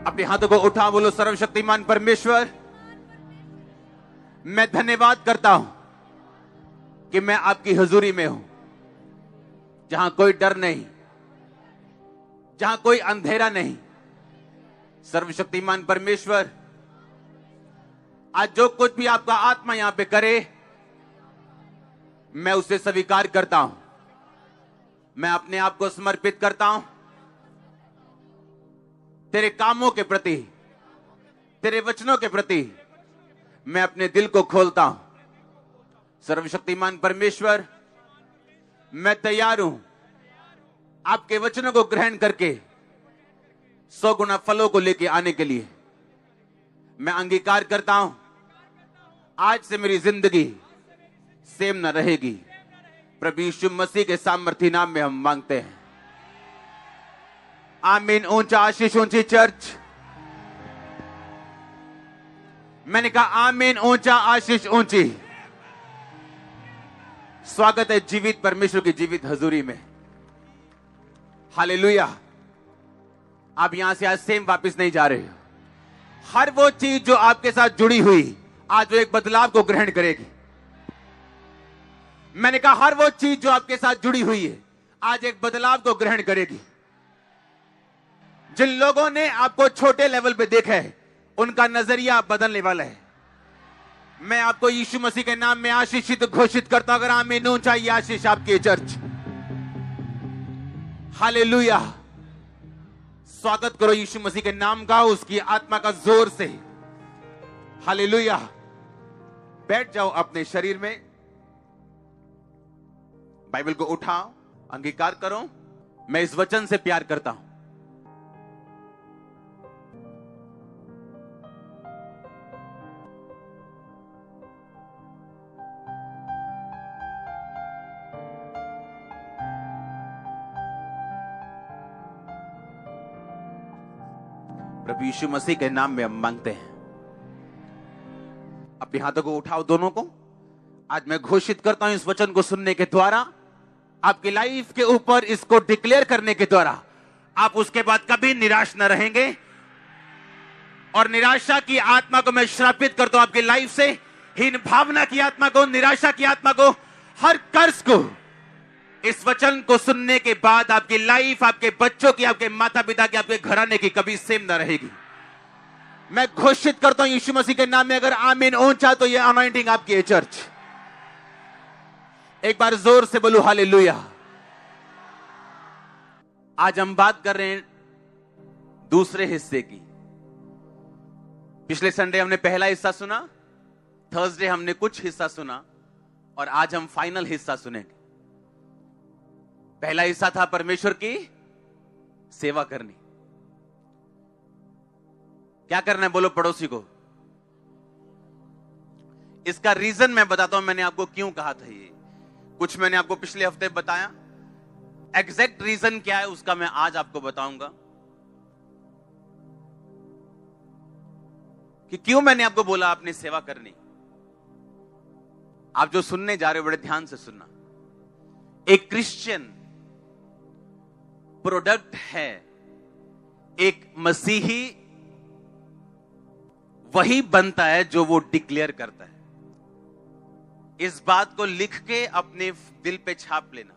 अपने हाथों को उठा, बोलो सर्वशक्तिमान परमेश्वर, मैं धन्यवाद करता हूं कि मैं आपकी हुजूरी में हूं, जहां कोई डर नहीं, जहां कोई अंधेरा नहीं। सर्वशक्तिमान परमेश्वर, आज जो कुछ भी आपका आत्मा यहां पे करे, मैं उसे स्वीकार करता हूं। मैं अपने आप को समर्पित करता हूं तेरे कामों के प्रति, तेरे वचनों के प्रति मैं अपने दिल को खोलता हूं। सर्वशक्तिमान परमेश्वर, मैं तैयार हूं आपके वचनों को ग्रहण करके 100 गुना फलों को लेके आने के लिए। मैं अंगीकार करता हूं आज से मेरी जिंदगी सेम न रहेगी। प्रभु यीशु मसीह के सामर्थी नाम में हम मांगते हैं, आमीन। ऊंचा आशीष ऊंची चर्च, मैंने कहा आमीन, ऊंचा आशीष ऊंची। स्वागत है जीवित परमेश्वर की जीवित हजूरी में। हालेलुया। आप यहां से आज सेम वापस नहीं जा रहे हो। हर वो चीज जो आपके साथ जुड़ी हुई, आज वो एक बदलाव को ग्रहण करेगी। मैंने कहा हर वो चीज जो आपके साथ जुड़ी हुई है, आज एक बदलाव को ग्रहण करेगी। जिन लोगों ने आपको छोटे लेवल पे देखा है, उनका नजरिया बदलने वाला है। मैं आपको यीशु मसीह के नाम में आशीषित घोषित करता हूं। अगर आमीन ऊंचा ये आशीष आपकी चर्च। हालेलुया। स्वागत करो यीशु मसीह के नाम का, उसकी आत्मा का जोर से। हालेलुया। बैठ जाओ अपने शरीर में, बाइबल को उठाओ, अंगीकार करो, मैं इस वचन से प्यार करता हूं। प्रभु यीशु मसीह के नाम में हम मांगते हैं। अपने हाथों को उठाओ दोनों को। आज मैं घोषित करता हूं इस वचन को सुनने के द्वारा, आपकी लाइफ के ऊपर इसको डिक्लेयर करने के द्वारा, आप उसके बाद कभी निराश न रहेंगे। और निराशा की आत्मा को मैं श्रापित करता हूं आपकी लाइफ से। हीन भावना की आत्मा को, निराशा की आत्मा को, हर कर्ज को इस वचन को सुनने के बाद आपकी लाइफ, आपके बच्चों की, आपके माता पिता की, आपके घराने की कभी सेम ना रहेगी। मैं घोषित करता हूं यीशु मसीह के नाम में। अगर आमीन ऊंचा तो ये अनॉइंटिंग आपकी है चर्च। एक बार जोर से बोलो हालेलुया। आज हम बात कर रहे हैं दूसरे हिस्से की। पिछले संडे हमने पहला हिस्सा सुना, थर्सडे हमने कुछ हिस्सा सुना, और आज हम फाइनल हिस्सा सुनेंगे। पहला हिस्सा था परमेश्वर की सेवा करनी। क्या करना है बोलो पड़ोसी को। इसका रीजन मैं बताता हूं, मैंने आपको क्यों कहा था ये। कुछ मैंने आपको पिछले हफ्ते बताया, एग्जैक्ट रीजन क्या है उसका मैं आज आपको बताऊंगा कि क्यों मैंने आपको बोला आपने सेवा करनी। आप जो सुनने जा रहे हो बड़े ध्यान से सुनना। एक क्रिश्चियन प्रोडक्ट है, एक मसीही वही बनता है जो वो डिक्लेयर करता है। इस बात को लिख के अपने दिल पे छाप लेना।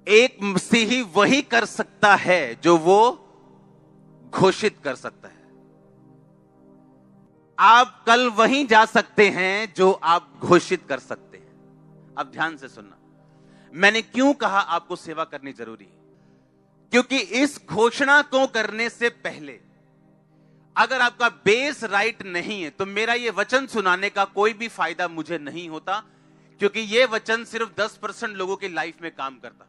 एक मसीही वही कर सकता है जो वो घोषित कर सकता है। आप कल वहीं जा सकते हैं जो आप घोषित कर सकते हैं। अब ध्यान से सुनना, मैंने क्यों कहा आपको सेवा करनी जरूरी है। क्योंकि इस घोषणा को करने से पहले अगर आपका बेस राइट नहीं है तो मेरा यह वचन सुनाने का कोई भी फायदा मुझे नहीं होता, क्योंकि यह वचन सिर्फ 10% लोगों की लाइफ में काम करता।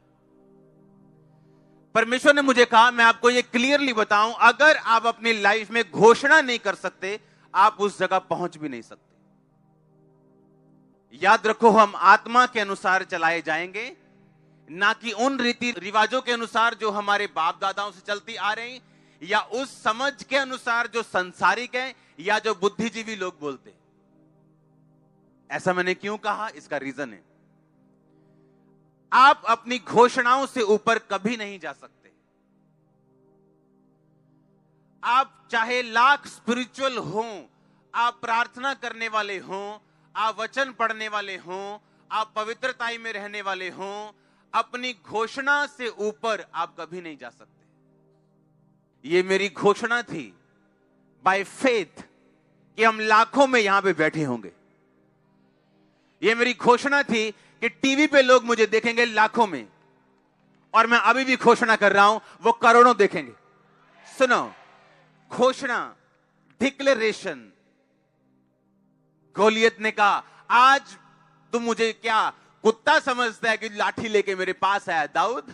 परमेश्वर ने मुझे कहा मैं आपको यह क्लियरली बताऊं, अगर आप अपनी लाइफ में घोषणा नहीं कर सकते, आप उस जगह पहुंच भी नहीं सकते। याद रखो, हम आत्मा के अनुसार चलाए जाएंगे, ना कि उन रीति रिवाजों के अनुसार जो हमारे बाप दादाओं से चलती आ रही, या उस समझ के अनुसार जो संसारिक है, या जो बुद्धिजीवी लोग बोलते। ऐसा मैंने क्यों कहा, इसका रीजन है, आप अपनी घोषणाओं से ऊपर कभी नहीं जा सकते। आप चाहे लाख स्पिरिचुअल हो, आप प्रार्थना करने वाले हो, आप वचन पढ़ने वाले हो, आप पवित्रताई में रहने वाले हो, अपनी घोषणा से ऊपर आप कभी नहीं जा सकते। ये मेरी घोषणा थी बाय फेथ कि हम लाखों में यहां पे बैठे होंगे। ये मेरी घोषणा थी कि टीवी पे लोग मुझे देखेंगे लाखों में, और मैं अभी भी घोषणा कर रहा हूं वो करोड़ों देखेंगे। सुनो, घोषणा, डिक्लेरेशन। गोलियत ने कहा, आज तुम मुझे क्या कुत्ता समझता है कि लाठी लेके मेरे पास आया? दाऊद,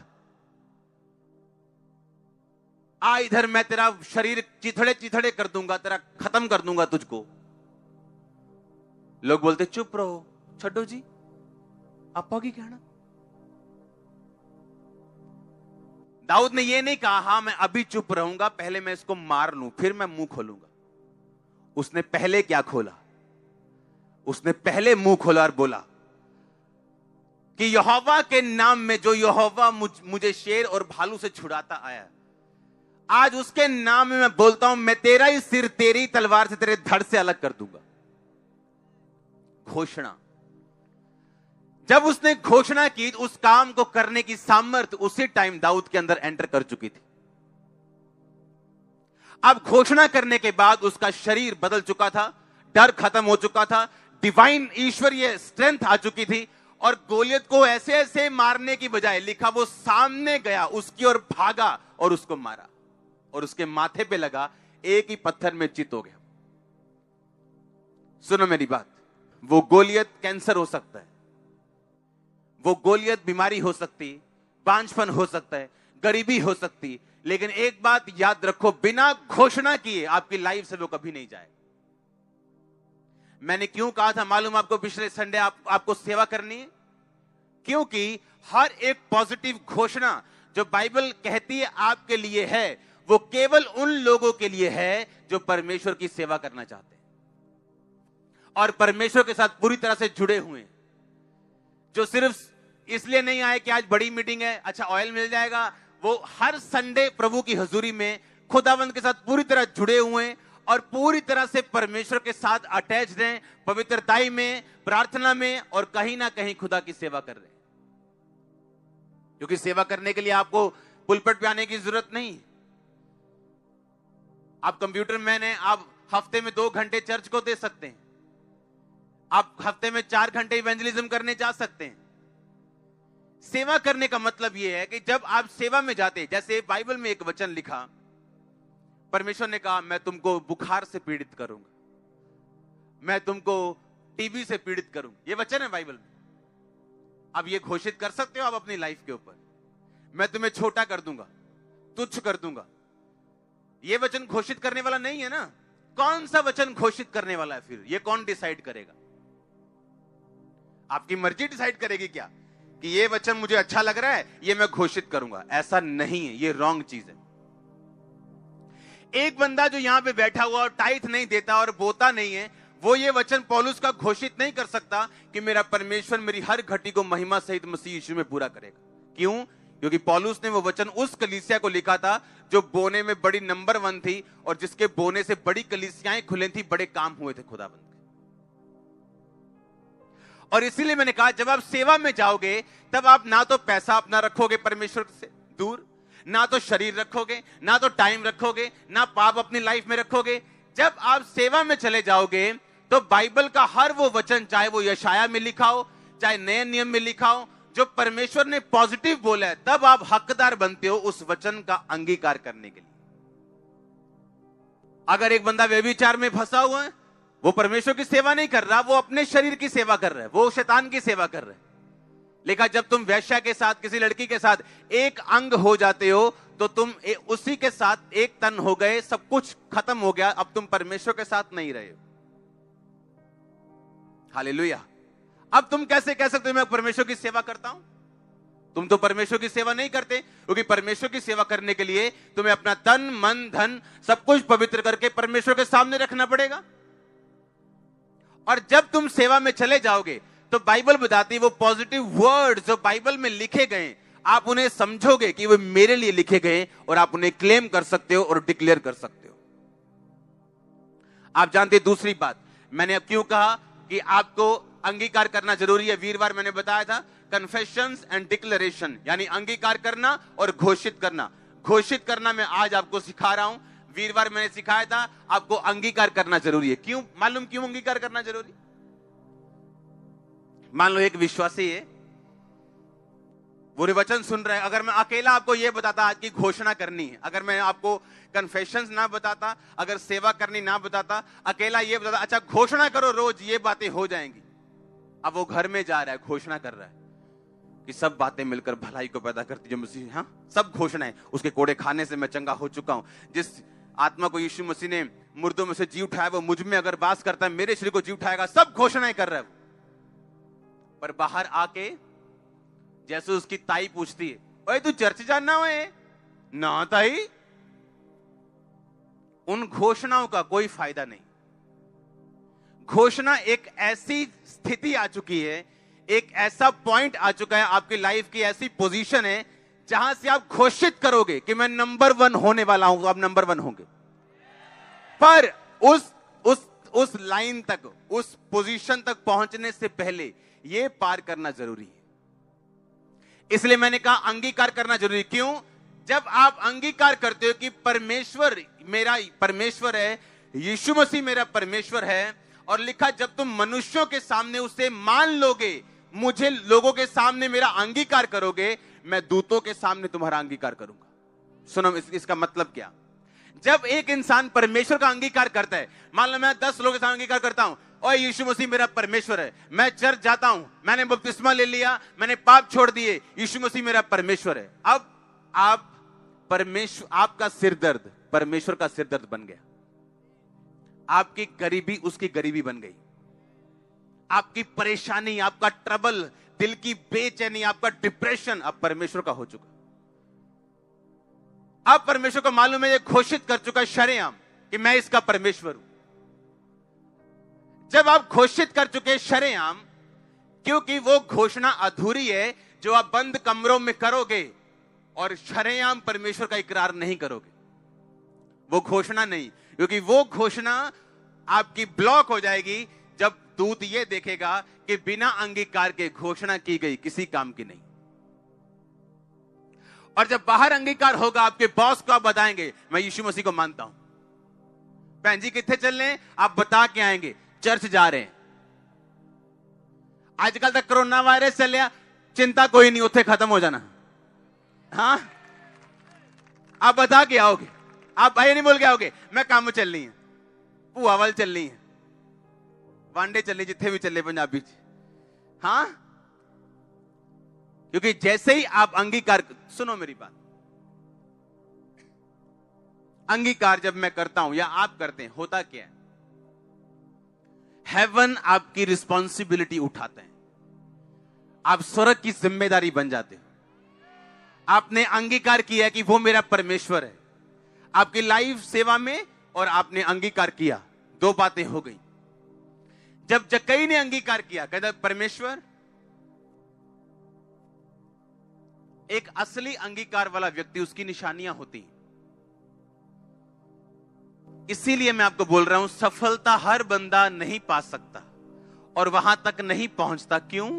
आ इधर, मैं तेरा शरीर चिथड़े चिथड़े कर दूंगा, तेरा खत्म कर दूंगा तुझको। लोग बोलते चुप रहो, छड्डो जी आपा की कहना। दाऊद ने यह नहीं कहा हां मैं अभी चुप रहूंगा, पहले मैं इसको मार लूं फिर मैं मुंह खोलूंगा। उसने पहले क्या खोला? उसने पहले मुंह खोला और बोला कि यहोवा के नाम में जो यहोवा मुझे शेर और भालू से छुड़ाता आया, आज उसके नाम में मैं बोलता हूं, मैं तेरा ही सिर तेरी तलवार से, तेरे धड़ से अलग कर दूंगा। घोषणा। जब उसने घोषणा की, उस काम को करने की सामर्थ्य उसी टाइम दाऊद के अंदर एंटर कर चुकी थी। अब घोषणा करने के बाद उसका शरीर बदल चुका था, डर खत्म हो चुका था, डिवाइन ईश्वरीय स्ट्रेंथ आ चुकी थी, और गोलियत को ऐसे ऐसे मारने की बजाय लिखा वो सामने गया, उसकी ओर भागा और उसको मारा, और उसके माथे पे लगा, एक ही पत्थर में चित हो गया। सुनो मेरी बात, वो गोलियत कैंसर हो सकता है, वो गोलियत बीमारी हो सकती, बांझपन हो सकता है, गरीबी हो सकती, लेकिन एक बात याद रखो, बिना घोषणा किए आपकी लाइफ से वो कभी नहीं जाएगा। मैंने क्यों कहा था मालूम आपको, पिछले संडे आपको सेवा करनी है? क्योंकि हर एक पॉजिटिव घोषणा जो बाइबल कहती है आपके लिए है, वो केवल उन लोगों के लिए है जो परमेश्वर की सेवा करना चाहते हैं और परमेश्वर के साथ पूरी तरह से जुड़े हुए हैं, जो सिर्फ इसलिए नहीं आए कि आज बड़ी मीटिंग है, अच्छा ऑयल मिल जाएगा। वो हर संडे प्रभु की हजूरी में खुदावंद के साथ पूरी तरह जुड़े हुए हैं और पूरी तरह से परमेश्वर के साथ अटैच्ड हैं, पवित्रताई में, प्रार्थना में, और कहीं ना कहीं खुदा की सेवा कर रहे हैं। क्योंकि सेवा करने के लिए आपको पुलपट पे आने की जरूरत नहीं। आप कंप्यूटर मैन हैं, आप हफ्ते में 2 घंटे चर्च को दे सकते हैं, आप हफ्ते में 4 घंटे इवेंजलिज्म करने जा सकते हैं। सेवा करने का मतलब यह है कि जब आप सेवा में जाते, जैसे बाइबल में एक वचन लिखा, परमेश्वर ने कहा मैं तुमको बुखार से पीड़ित करूंगा, मैं तुमको टीबी से पीड़ित करूंगा, ये वचन है बाइबल में। अब ये घोषित कर सकते हो आप अपनी लाइफ के ऊपर, मैं तुम्हें छोटा कर दूंगा, तुच्छ कर दूंगा। ये वचन घोषित करने वाला नहीं है ना। कौन सा वचन घोषित करने वाला है फिर? ये कौन डिसाइड करेगा? आपकी मर्जी डिसाइड करेगी क्या कि ये वचन मुझे अच्छा लग रहा है, ये मैं घोषित करूंगा? ऐसा नहीं है, ये रॉन्ग चीज है। एक बंदा जो यहां पे बैठा हुआ और टाइथ नहीं देता और बोता नहीं है, वो ये वचन पौलुस का घोषित नहीं कर सकता कि मेरा परमेश्वर मेरी हर घटी को महिमा सहित मसीह यीशु में पूरा करेगा। क्यों? क्योंकि पौलुस ने वो वचन उस कलीसिया को लिखा था जो बोने में बड़ी नंबर 1 थी, और जिसके बोने से बड़ी कलीसियाएं खुले थी, बड़े काम हुए थे खुदाबंद के। और इसीलिए मैंने कहा, जब आप सेवा में जाओगे तब आप ना तो पैसा अपना रखोगे परमेश्वर से दूर, ना तो शरीर रखोगे, ना तो टाइम रखोगे, ना पाप अपनी लाइफ में रखोगे। जब आप सेवा में चले जाओगे तो बाइबल का हर वो वचन, चाहे वो यशाया में लिखा हो, चाहे नए नियम में लिखा हो, जो परमेश्वर ने पॉजिटिव बोला है, तब आप हकदार बनते हो उस वचन का अंगीकार करने के लिए। अगर एक बंदा व्यभिचार में फंसा हुआ है, वो परमेश्वर की सेवा नहीं कर रहा, वो अपने शरीर की सेवा कर रहा है, वो शैतान की सेवा कर रहा है। लेकिन जब तुम वेश्या के साथ, किसी लड़की के साथ एक अंग हो जाते हो, तो तुम उसी के साथ एक तन हो गए, सब कुछ खत्म हो गया, अब तुम परमेश्वर के साथ नहीं रहे हो। हालेलुया। अब तुम कैसे कह सकते हो मैं परमेश्वर की सेवा करता हूं? तुम तो परमेश्वर की सेवा नहीं करते, क्योंकि परमेश्वर की सेवा करने के लिए तुम्हें अपना तन, मन, धन सब कुछ पवित्र करके परमेश्वर के सामने रखना पड़ेगा। और जब तुम सेवा में चले जाओगे तो बाइबल बताती है, वो पॉजिटिव वर्ड्स जो बाइबल में लिखे गए, आप उन्हें समझोगे कि वो मेरे लिए लिखे गए, और आप उन्हें क्लेम कर सकते हो और डिक्लेयर कर सकते हो। आप जानते हैं दूसरी बात मैंने अब क्यों कहा कि आपको अंगीकार करना जरूरी है। वीरवार मैंने बताया था कन्फेशंस एंड डिक्लेरेशन, यानी अंगीकार करना और घोषित करना। घोषित करना मैं आज आपको सिखा रहा हूं, वीरवार मैंने सिखाया था आपको अंगीकार करना जरूरी है। क्यों मालूम, क्यों अंगीकार करना जरूरी? मान लो एक विश्वासी है, वो वचन सुन रहे हैं, अगर मैं अकेला आपको यह बताता आज की घोषणा करनी है, अगर मैं आपको कन्फेशंस ना बताता, अगर सेवा करनी ना बताता, अकेला ये बताता अच्छा घोषणा करो रोज ये बातें हो जाएंगी। अब वो घर में जा रहा है, घोषणा कर रहा है कि सब बातें मिलकर भलाई को पैदा करती जो मसीह, हाँ सब घोषणाएं, उसके कोड़े खाने से मैं चंगा हो चुका हूं, जिस आत्मा को यीशु मसीह ने मुर्दों में से जी उठाया वो मुझ में अगर वास करता है मेरे शरीर को जी उठाएगा, सब घोषणाएं कर रहा है। पर बाहर आके जैसे उसकी ताई पूछती है, ओए तू चर्च जाना है ना ताई, उन घोषणाओं का कोई फायदा नहीं। घोषणा एक ऐसी स्थिति आ चुकी है, एक ऐसा पॉइंट आ चुका है आपकी लाइफ की, ऐसी पोजीशन है जहां से आप घोषित करोगे कि मैं नंबर 1 होने वाला हूं, आप नंबर 1 होंगे। पर उस लाइन तक, उस पोजीशन तक पहुंचने से पहले यह पार करना जरूरी है। इसलिए मैंने कहा अंगीकार करना जरूरी। क्यों? जब आप अंगीकार करते हो कि परमेश्वर मेरा परमेश्वर है, यीशु मसीह मेरा परमेश्वर है, और लिखा जब तुम मनुष्यों के सामने उसे मान लोगे, मुझे लोगों के सामने मेरा अंगीकार करोगे, मैं दूतों के सामने तुम्हारा अंगीकार करूंगा। सुनो इसका मतलब क्या? जब एक इंसान परमेश्वर का अंगीकार करता है, मान लो मैं 10 लोगों के सामने अंगीकार करता हूं, और यीशु मसीह मेरा परमेश्वर है, मैं चर्च जाता हूं, मैंने बपतिस्मा ले लिया, मैंने पाप छोड़ दिए, यीशु मसीह मेरा परमेश्वर है। अब आप परमेश्वर, आपका सिरदर्द परमेश्वर का सिरदर्द बन गया, आपकी गरीबी उसकी गरीबी बन गई, आपकी परेशानी, आपका ट्रबल, दिल की बेचैनी, आपका डिप्रेशन अब परमेश्वर का हो चुका। अब परमेश्वर को मालूम है, ये घोषित कर चुका है शरेआम कि मैं इसका परमेश्वर हूं। जब आप घोषित कर चुके शरेआम, क्योंकि वो घोषणा अधूरी है जो आप बंद कमरों में करोगे और शरेआम परमेश्वर का इकरार नहीं करोगे, वो घोषणा नहीं, क्योंकि वो घोषणा आपकी ब्लॉक हो जाएगी जब दूत ये देखेगा कि बिना अंगीकार के घोषणा की गई किसी काम की नहीं। और जब बाहर अंगीकार होगा, आपके बॉस को आप बताएंगे मैं यीशु मसीह को मानता हूं, भैन जी कितने चल रहे हैं, आप बता के आएंगे चर्च जा रहे हैं। आजकल तक कोरोना वायरस चल रहा, चिंता कोई नहीं, उत्थे खत्म हो जाना। हाँ आप बता के आओगे, आप भाई नहीं बोल के आओगे मैं काम चल रही है, भूआ वाल चल रही है, वांडे चल रही, जिथे भी चले पंजाबी। हाँ क्योंकि जैसे ही आप अंगीकार, सुनो मेरी बात, अंगीकार जब मैं करता हूं या आप करते हैं, होता क्या है, हेवन आपकी रिस्पॉन्सिबिलिटी उठाते हैं, आप स्वर्ग की जिम्मेदारी बन जाते हो। आपने अंगीकार किया है कि वो मेरा परमेश्वर है आपकी लाइफ सेवा में, और आपने अंगीकार किया, 2 बातें हो गई। जब जक्कई ने अंगीकार किया, कहता परमेश्वर, एक असली अंगीकार वाला व्यक्ति, उसकी निशानियां होती हैं। इसीलिए मैं आपको बोल रहा हूं, सफलता हर बंदा नहीं पा सकता और वहां तक नहीं पहुंचता। क्यों?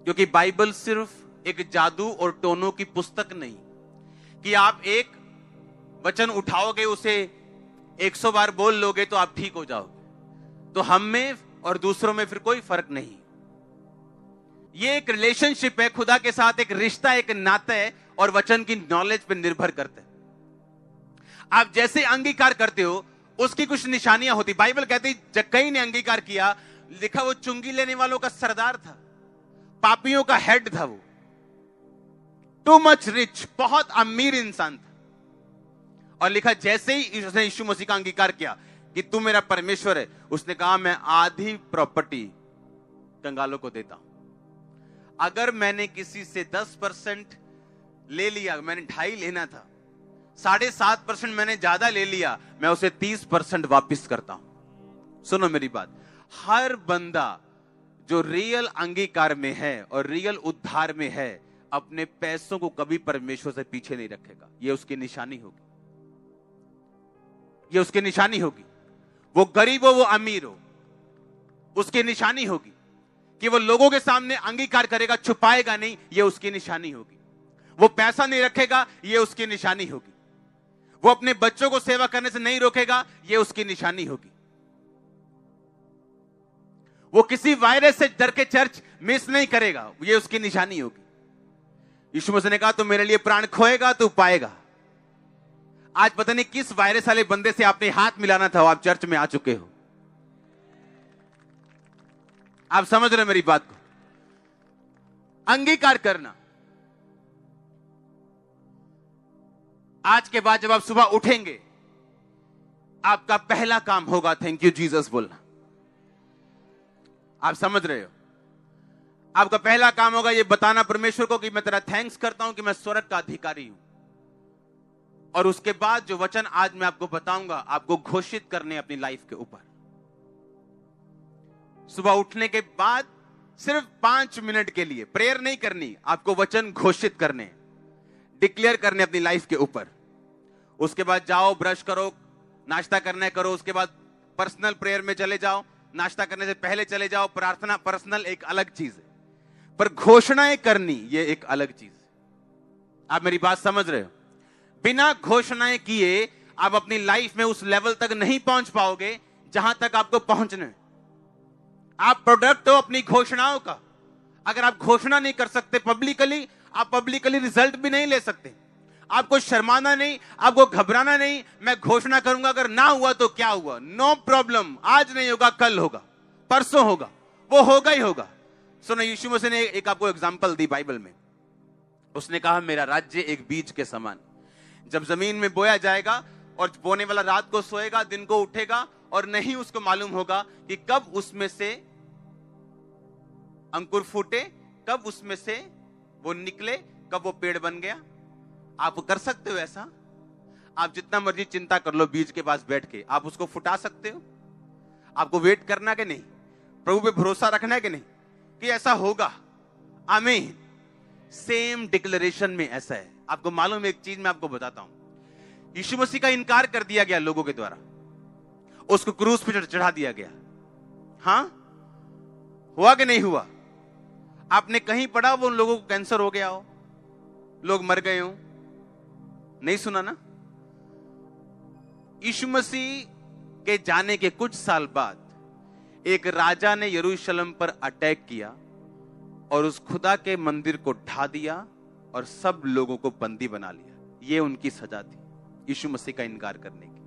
क्योंकि बाइबल सिर्फ एक जादू और टोनों की पुस्तक नहीं कि आप एक वचन उठाओगे, उसे 100 बार बोल लोगे तो आप ठीक हो जाओगे। तो हम में और दूसरों में फिर कोई फर्क नहीं। ये एक रिलेशनशिप है खुदा के साथ, एक रिश्ता, एक नाता है, और वचन की नॉलेज पर निर्भर करता है। आप जैसे अंगीकार करते हो उसकी कुछ निशानियां होती। बाइबल कहती जक्कई ने अंगीकार किया, लिखा वो चुंगी लेने वालों का सरदार था, पापियों का हेड था, वो टू मच रिच, बहुत अमीर इंसान था। और लिखा जैसे ही उसने यीशु मसीह का अंगीकार किया कि तू मेरा परमेश्वर है, उसने कहा मैं आधी प्रॉपर्टी कंगालों को देता हूं। अगर मैंने किसी से 10% ले लिया, मैंने 2.5 लेना था, 7.5% मैंने ज्यादा ले लिया, मैं उसे 30% वापस करता हूं। सुनो मेरी बात, हर बंदा जो रियल अंगीकार में है और रियल उद्धार में है, अपने पैसों को कभी परमेश्वर से पीछे नहीं रखेगा। यह उसकी निशानी होगी, यह उसकी निशानी होगी। वो गरीब हो वो अमीर हो, उसकी निशानी होगी कि वो लोगों के सामने अंगीकार करेगा, छुपाएगा नहीं, ये उसकी निशानी होगी। वो पैसा नहीं रखेगा, ये उसकी निशानी होगी। वो अपने बच्चों को सेवा करने से नहीं रोकेगा, ये उसकी निशानी होगी। वो किसी वायरस से डर के चर्च मिस नहीं करेगा, ये उसकी निशानी होगी। यीशु मसीह ने कहा तू मेरे लिए प्राण खोएगा तू पाएगा। आज पता नहीं किस वायरस वाले बंदे से आपने हाथ मिलाना था, आप चर्च में आ चुके हो। आप समझ रहे मेरी बात को? अंगीकार करना। आज के बाद जब आप सुबह उठेंगे, आपका पहला काम होगा थैंक यू जीसस बोलना। आप समझ रहे हो? आपका पहला काम होगा ये बताना परमेश्वर को कि मैं तेरा थैंक्स करता हूं कि मैं स्वर्ग का अधिकारी हूं। और उसके बाद जो वचन आज मैं आपको बताऊंगा, आपको घोषित करने अपनी लाइफ के ऊपर। सुबह उठने के बाद सिर्फ 5 मिनट के लिए प्रेयर नहीं करनी, आपको वचन घोषित करने, डिक्लेयर करने अपनी लाइफ के ऊपर। उसके बाद जाओ, ब्रश करो, नाश्ता करना है करो, उसके बाद पर्सनल प्रेयर में चले जाओ। नाश्ता करने से पहले चले जाओ। प्रार्थना पर्सनल एक अलग चीज है, पर घोषणाएं करनी ये एक अलग चीज है। आप मेरी बात समझ रहे हो? बिना घोषणाएं किए आप अपनी लाइफ में उस लेवल तक नहीं पहुंच पाओगे जहां तक आपको पहुंचना है। आप प्रोडक्ट हो अपनी घोषणाओं का। अगर आप घोषणा नहीं कर सकते पब्लिकली, आप पब्लिकली रिजल्ट भी नहीं ले सकते। आपको शर्माना नहीं, आपको घबराना नहीं। मैं घोषणा करूंगा, अगर ना हुआ तो क्या हुआ, नो प्रॉब्लम। आज नहीं होगा, कल होगा, परसों होगा, वो होगा ही होगा। सुनो, यीशु मसीह ने एक आपको एग्जांपल दी बाइबल में। उसने कहा मेरा राज्य एक बीज के समान, जब जमीन में बोया जाएगा और बोने वाला रात को सोएगा, दिन को उठेगा और नहीं उसको मालूम होगा कि कब उसमें से अंकुर फूटे, कब उसमें से वो निकले, कब वो पेड़ बन गया। आप कर सकते हो ऐसा? आप जितना मर्जी चिंता कर लो, बीज के पास बैठ के आप उसको फुटा सकते हो? आपको वेट करना कि नहीं? प्रभु पे भरोसा रखना है कि नहीं कि ऐसा होगा? आमीन। सेम डिक्लेरेशन में ऐसा है। आपको मालूम है एक चीज मैं आपको बताता हूं। यीशु मसीह का इनकार कर दिया गया लोगों के द्वारा, उसको क्रूस पे चढ़ा दिया गया। हां, हुआ कि नहीं हुआ? आपने कहीं पढ़ा वो उन लोगों को कैंसर हो गया हो, लोग मर गए हो? नहीं सुना ना? यीशु मसीह के जाने के कुछ साल बाद एक राजा ने यरूशलेम पर अटैक किया और उस खुदा के मंदिर को ढा दिया और सब लोगों को बंदी बना लिया। यह उनकी सजा थी यीशु मसीह का इनकार करने की।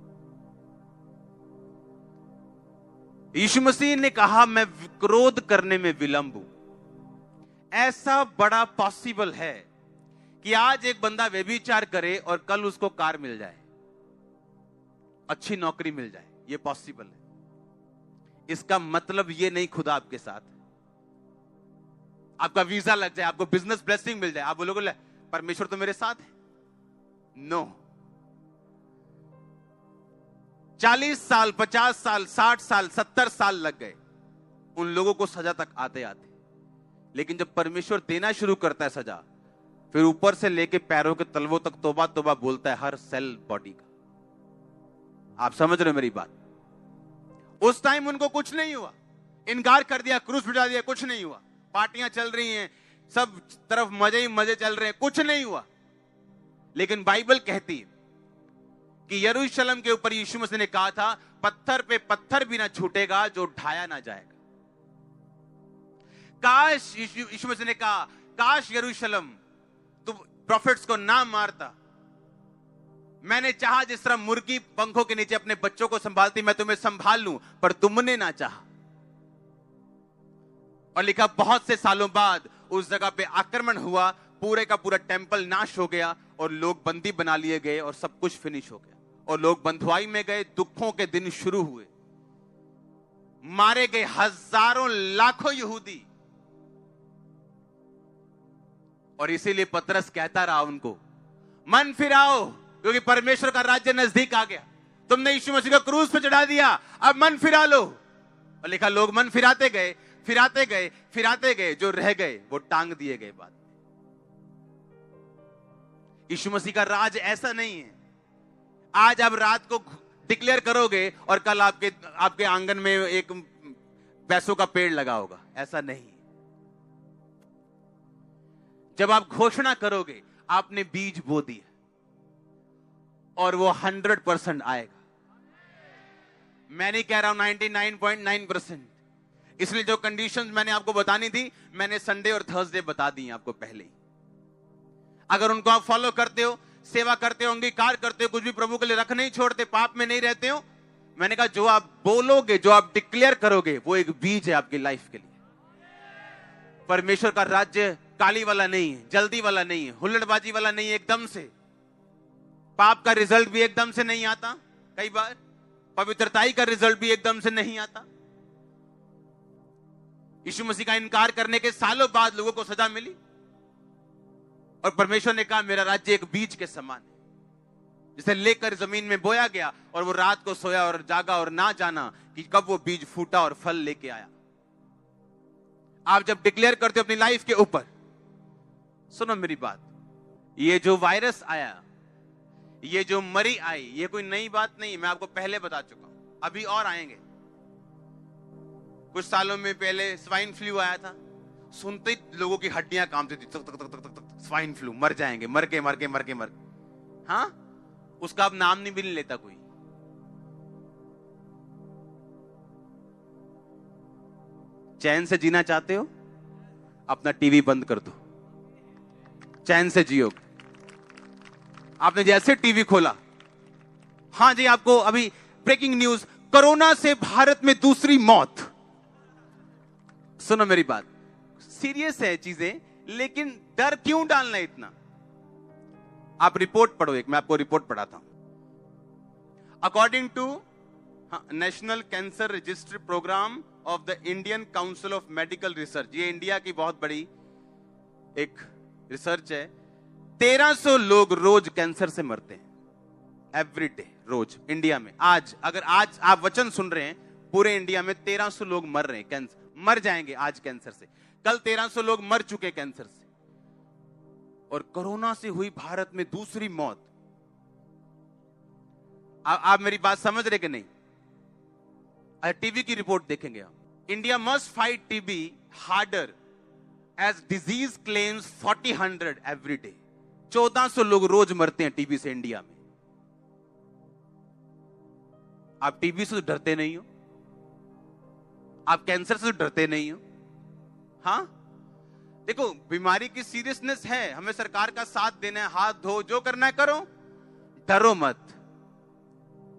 यीशु मसीह ने कहा मैं क्रोध करने में विलंब हूं। ऐसा बड़ा पॉसिबल है कि आज एक बंदा व्यभिचार करे और कल उसको कार मिल जाए, अच्छी नौकरी मिल जाए। यह पॉसिबल है। इसका मतलब यह नहीं खुदा आपके साथ, आपका वीजा लग जाए, आपको बिजनेस ब्लेसिंग मिल जाए, आप बोलोगे परमेश्वर तो मेरे साथ है। नो। 40 साल, 50 साल, 60 साल, 70 साल लग गए उन लोगों को सजा तक आते आते। लेकिन जब परमेश्वर देना शुरू करता है सजा, फिर ऊपर से लेके पैरों के तलवों तक तौबा तौबा बोलता है हर सेल बॉडी का। आप समझ रहे हो मेरी बात? उस टाइम उनको कुछ नहीं हुआ, इनकार कर दिया, क्रूस बिठा दिया, कुछ नहीं हुआ। पार्टियां चल रही हैं, सब तरफ मजे ही मजे चल रहे हैं, कुछ नहीं हुआ। लेकिन बाइबल कहती है कि यरूशलेम के ऊपर यीशु मसीह ने कहा था पत्थर पे पत्थर भी ना छूटेगा जो ढाया ना जाएगा। काश, यीशु मसीह ने कहा काश यरूशलेम तू प्रॉफिट्स को ना मारता। मैंने चाहा जिस तरह मुर्गी पंखों के नीचे अपने बच्चों को संभालती, मैं तुम्हें संभाल लूं, पर तुमने ना चाहा। और लिखा बहुत से सालों बाद उस जगह पे आक्रमण हुआ, पूरे का पूरा टेंपल नाश हो गया और लोग बंदी बना लिए गए और सब कुछ फिनिश हो गया और लोग बंधुआई में गए। दुखों के दिन शुरू हुए, मारे गए हजारों लाखों यहूदी। और इसीलिए पतरस कहता रहा उनको मन फिराओ, क्योंकि परमेश्वर का राज्य नजदीक आ गया। तुमने यीशु मसीह को क्रूस पे चढ़ा दिया, अब मन फिरा लो। और लिखा लोग मन फिराते गए, फिराते गए, फिराते गए, जो रह गए वो टांग दिए गए। बाद यीशु मसीह का राज ऐसा नहीं है आज आप रात को डिक्लेयर करोगे और कल आपके आंगन में एक पैसों का पेड़ लगा होगा, ऐसा नहीं। जब आप घोषणा करोगे आपने बीज बो दिया और वो 100% आएगा। मैं नहीं कह रहा हूं 99.9%। इसलिए जो कंडीशंस मैंने आपको बतानी थी, मैंने संडे और थर्सडे बता दी आपको पहले ही। अगर उनको आप फॉलो करते हो, सेवा करते हो, अंगीकार करते हो, कुछ भी प्रभु के लिए रख नहीं छोड़ते, पाप में नहीं रहते हो, मैंने कहा जो आप बोलोगे, जो आप डिक्लेयर करोगे, वो एक बीज है आपकी लाइफ के लिए। परमेश्वर का राज्य काली वाला नहीं है, जल्दी वाला नहीं है, हुल्लड़बाजी वाला नहीं है। एकदम से पाप का रिजल्ट भी एकदम से नहीं आता, कई बार पवित्रताई का रिजल्ट भी एकदम से नहीं आता। यीशु मसीह का इनकार करने के सालों बाद लोगों को सजा मिली और परमेश्वर ने कहा मेरा राज्य एक बीज के समान है, जिसे लेकर जमीन में बोया गया और वो रात को सोया और जागा और ना जाना कि कब वो बीज फूटा और फल लेके आया। आप जब डिक्लेयर करते हो अपनी लाइफ के ऊपर, सुनो मेरी बात, ये जो वायरस आया, ये जो मरी आई, ये कोई नई बात नहीं। मैं आपको पहले बता चुका हूं, अभी और आएंगे। कुछ सालों में पहले स्वाइन फ्लू आया था, सुनते ही लोगों की हड्डियां कांपती थी, तक तक तक तक तक, स्वाइन फ्लू, मर जाएंगे, मर के हाँ, उसका अब नाम नहीं भी नहीं लेता कोई। चैन से जीना चाहते हो, अपना टीवी बंद कर दो, चैन से जियो। आपने जैसे टीवी खोला, हाँ जी, आपको अभी ब्रेकिंग न्यूज, कोरोना से भारत में दूसरी मौत। सुनो मेरी बात, सीरियस है चीजें, लेकिन डर क्यों डालना है इतना? आप रिपोर्ट पढ़ो, एक मैं आपको रिपोर्ट पढ़ाता हूं। According to National Cancer Register Programme of the Indian Council of Medical Research, ये इंडिया की बहुत बड़ी एक रिसर्च है। 1300 लोग रोज कैंसर से मरते हैं, एवरी डे, रोज इंडिया में। आज अगर आज आप वचन सुन रहे हैं, पूरे इंडिया में 1300 लोग मर रहे हैं, कैंसर मर जाएंगे आज कैंसर से। कल 1300 लोग मर चुके कैंसर से, और कोरोना से हुई भारत में दूसरी मौत। आप मेरी बात समझ रहे कि नहीं? टीबी की रिपोर्ट देखेंगे आप। India must fight TB harder as disease claims 40,100 every day. 1400 लोग रोज मरते हैं टीबी से इंडिया में। आप टीबी से डरते नहीं हो, आप कैंसर से डरते नहीं हो। हाँ, देखो बीमारी की सीरियसनेस है, हमें सरकार का साथ देना है, हाथ धो, जो करना है करो, डरो मत।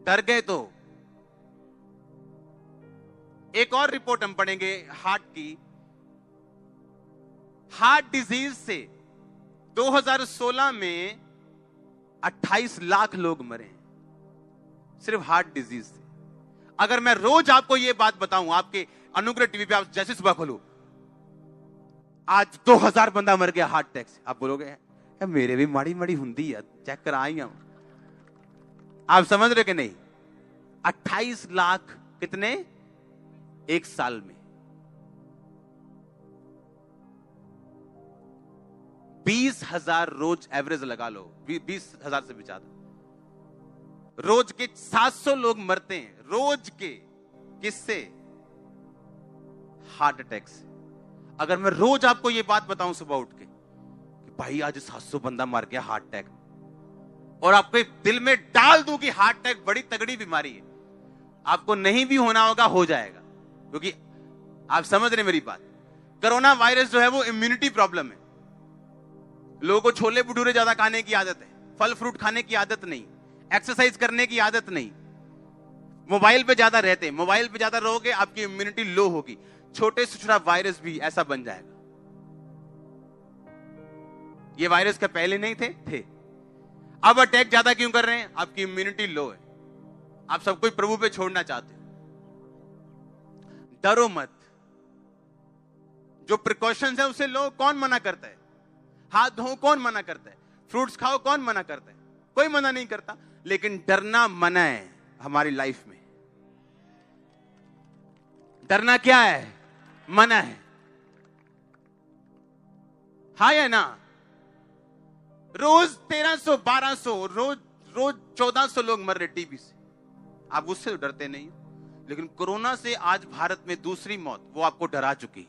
डर गए तो एक और रिपोर्ट हम पढ़ेंगे हार्ट की। हार्ट डिजीज से 2016 में 28 लाख लोग मरे, सिर्फ हार्ट डिजीज से। अगर मैं रोज आपको यह बात बताऊं, आपके अनुग्रह टीवी पे आप जैसे सुबह खोलो, आज 2000 बंदा मर गया हार्ट अटैक से, आप बोलोगे यार मेरे भी माड़ी माड़ी हुंदी है, चेक करा आई हूं। आप समझ रहे कि नहीं? 28 लाख कितने एक साल में। 20,000 रोज एवरेज लगा लो, 20,000 से भी ज्यादा। रोज के 700 लोग मरते हैं, रोज के। किससे? हार्ट अटैक से। अगर मैं रोज आपको यह बात बताऊं सुबह उठ के कि भाई आज 700 बंदा मर गया हार्ट अटैक, और आपके दिल में डाल दूं कि हार्ट अटैक बड़ी तगड़ी बीमारी है, आपको नहीं भी होना होगा, हो जाएगा। क्योंकि आप समझ रहे मेरी बात, कोरोना वायरस जो है वो इम्यूनिटी प्रॉब्लम है। लोगों को छोले भटूरे ज्यादा खाने की आदत है, फल फ्रूट खाने की आदत नहीं, एक्सरसाइज करने की आदत नहीं, मोबाइल पे ज्यादा रहते हैं। मोबाइल पे ज्यादा रहोगे आपकी इम्यूनिटी लो होगी। छोटे से छोटा वायरस भी ऐसा बन जाएगा। ये वायरस क्या पहले नहीं थे? अब अटैक ज्यादा क्यों कर रहे हैं? आपकी इम्यूनिटी लो है, आप सब कुछ प्रभु पे छोड़ना चाहते हो। डरो मत, जो प्रिकॉशंस है उसे लो। कौन मना करता है? हाथ धो कौन मना करता है? फ्रूट्स खाओ कौन मना करता है? कोई मना नहीं करता, लेकिन डरना मना है हमारी लाइफ में। डरना क्या है? मना है। हाँ या ना? रोज 1300 1200, रोज 1400 लोग मर रहे टीबी से। आप उससे तो डरते नहीं, लेकिन कोरोना से आज भारत में दूसरी मौत, वो आपको डरा चुकी।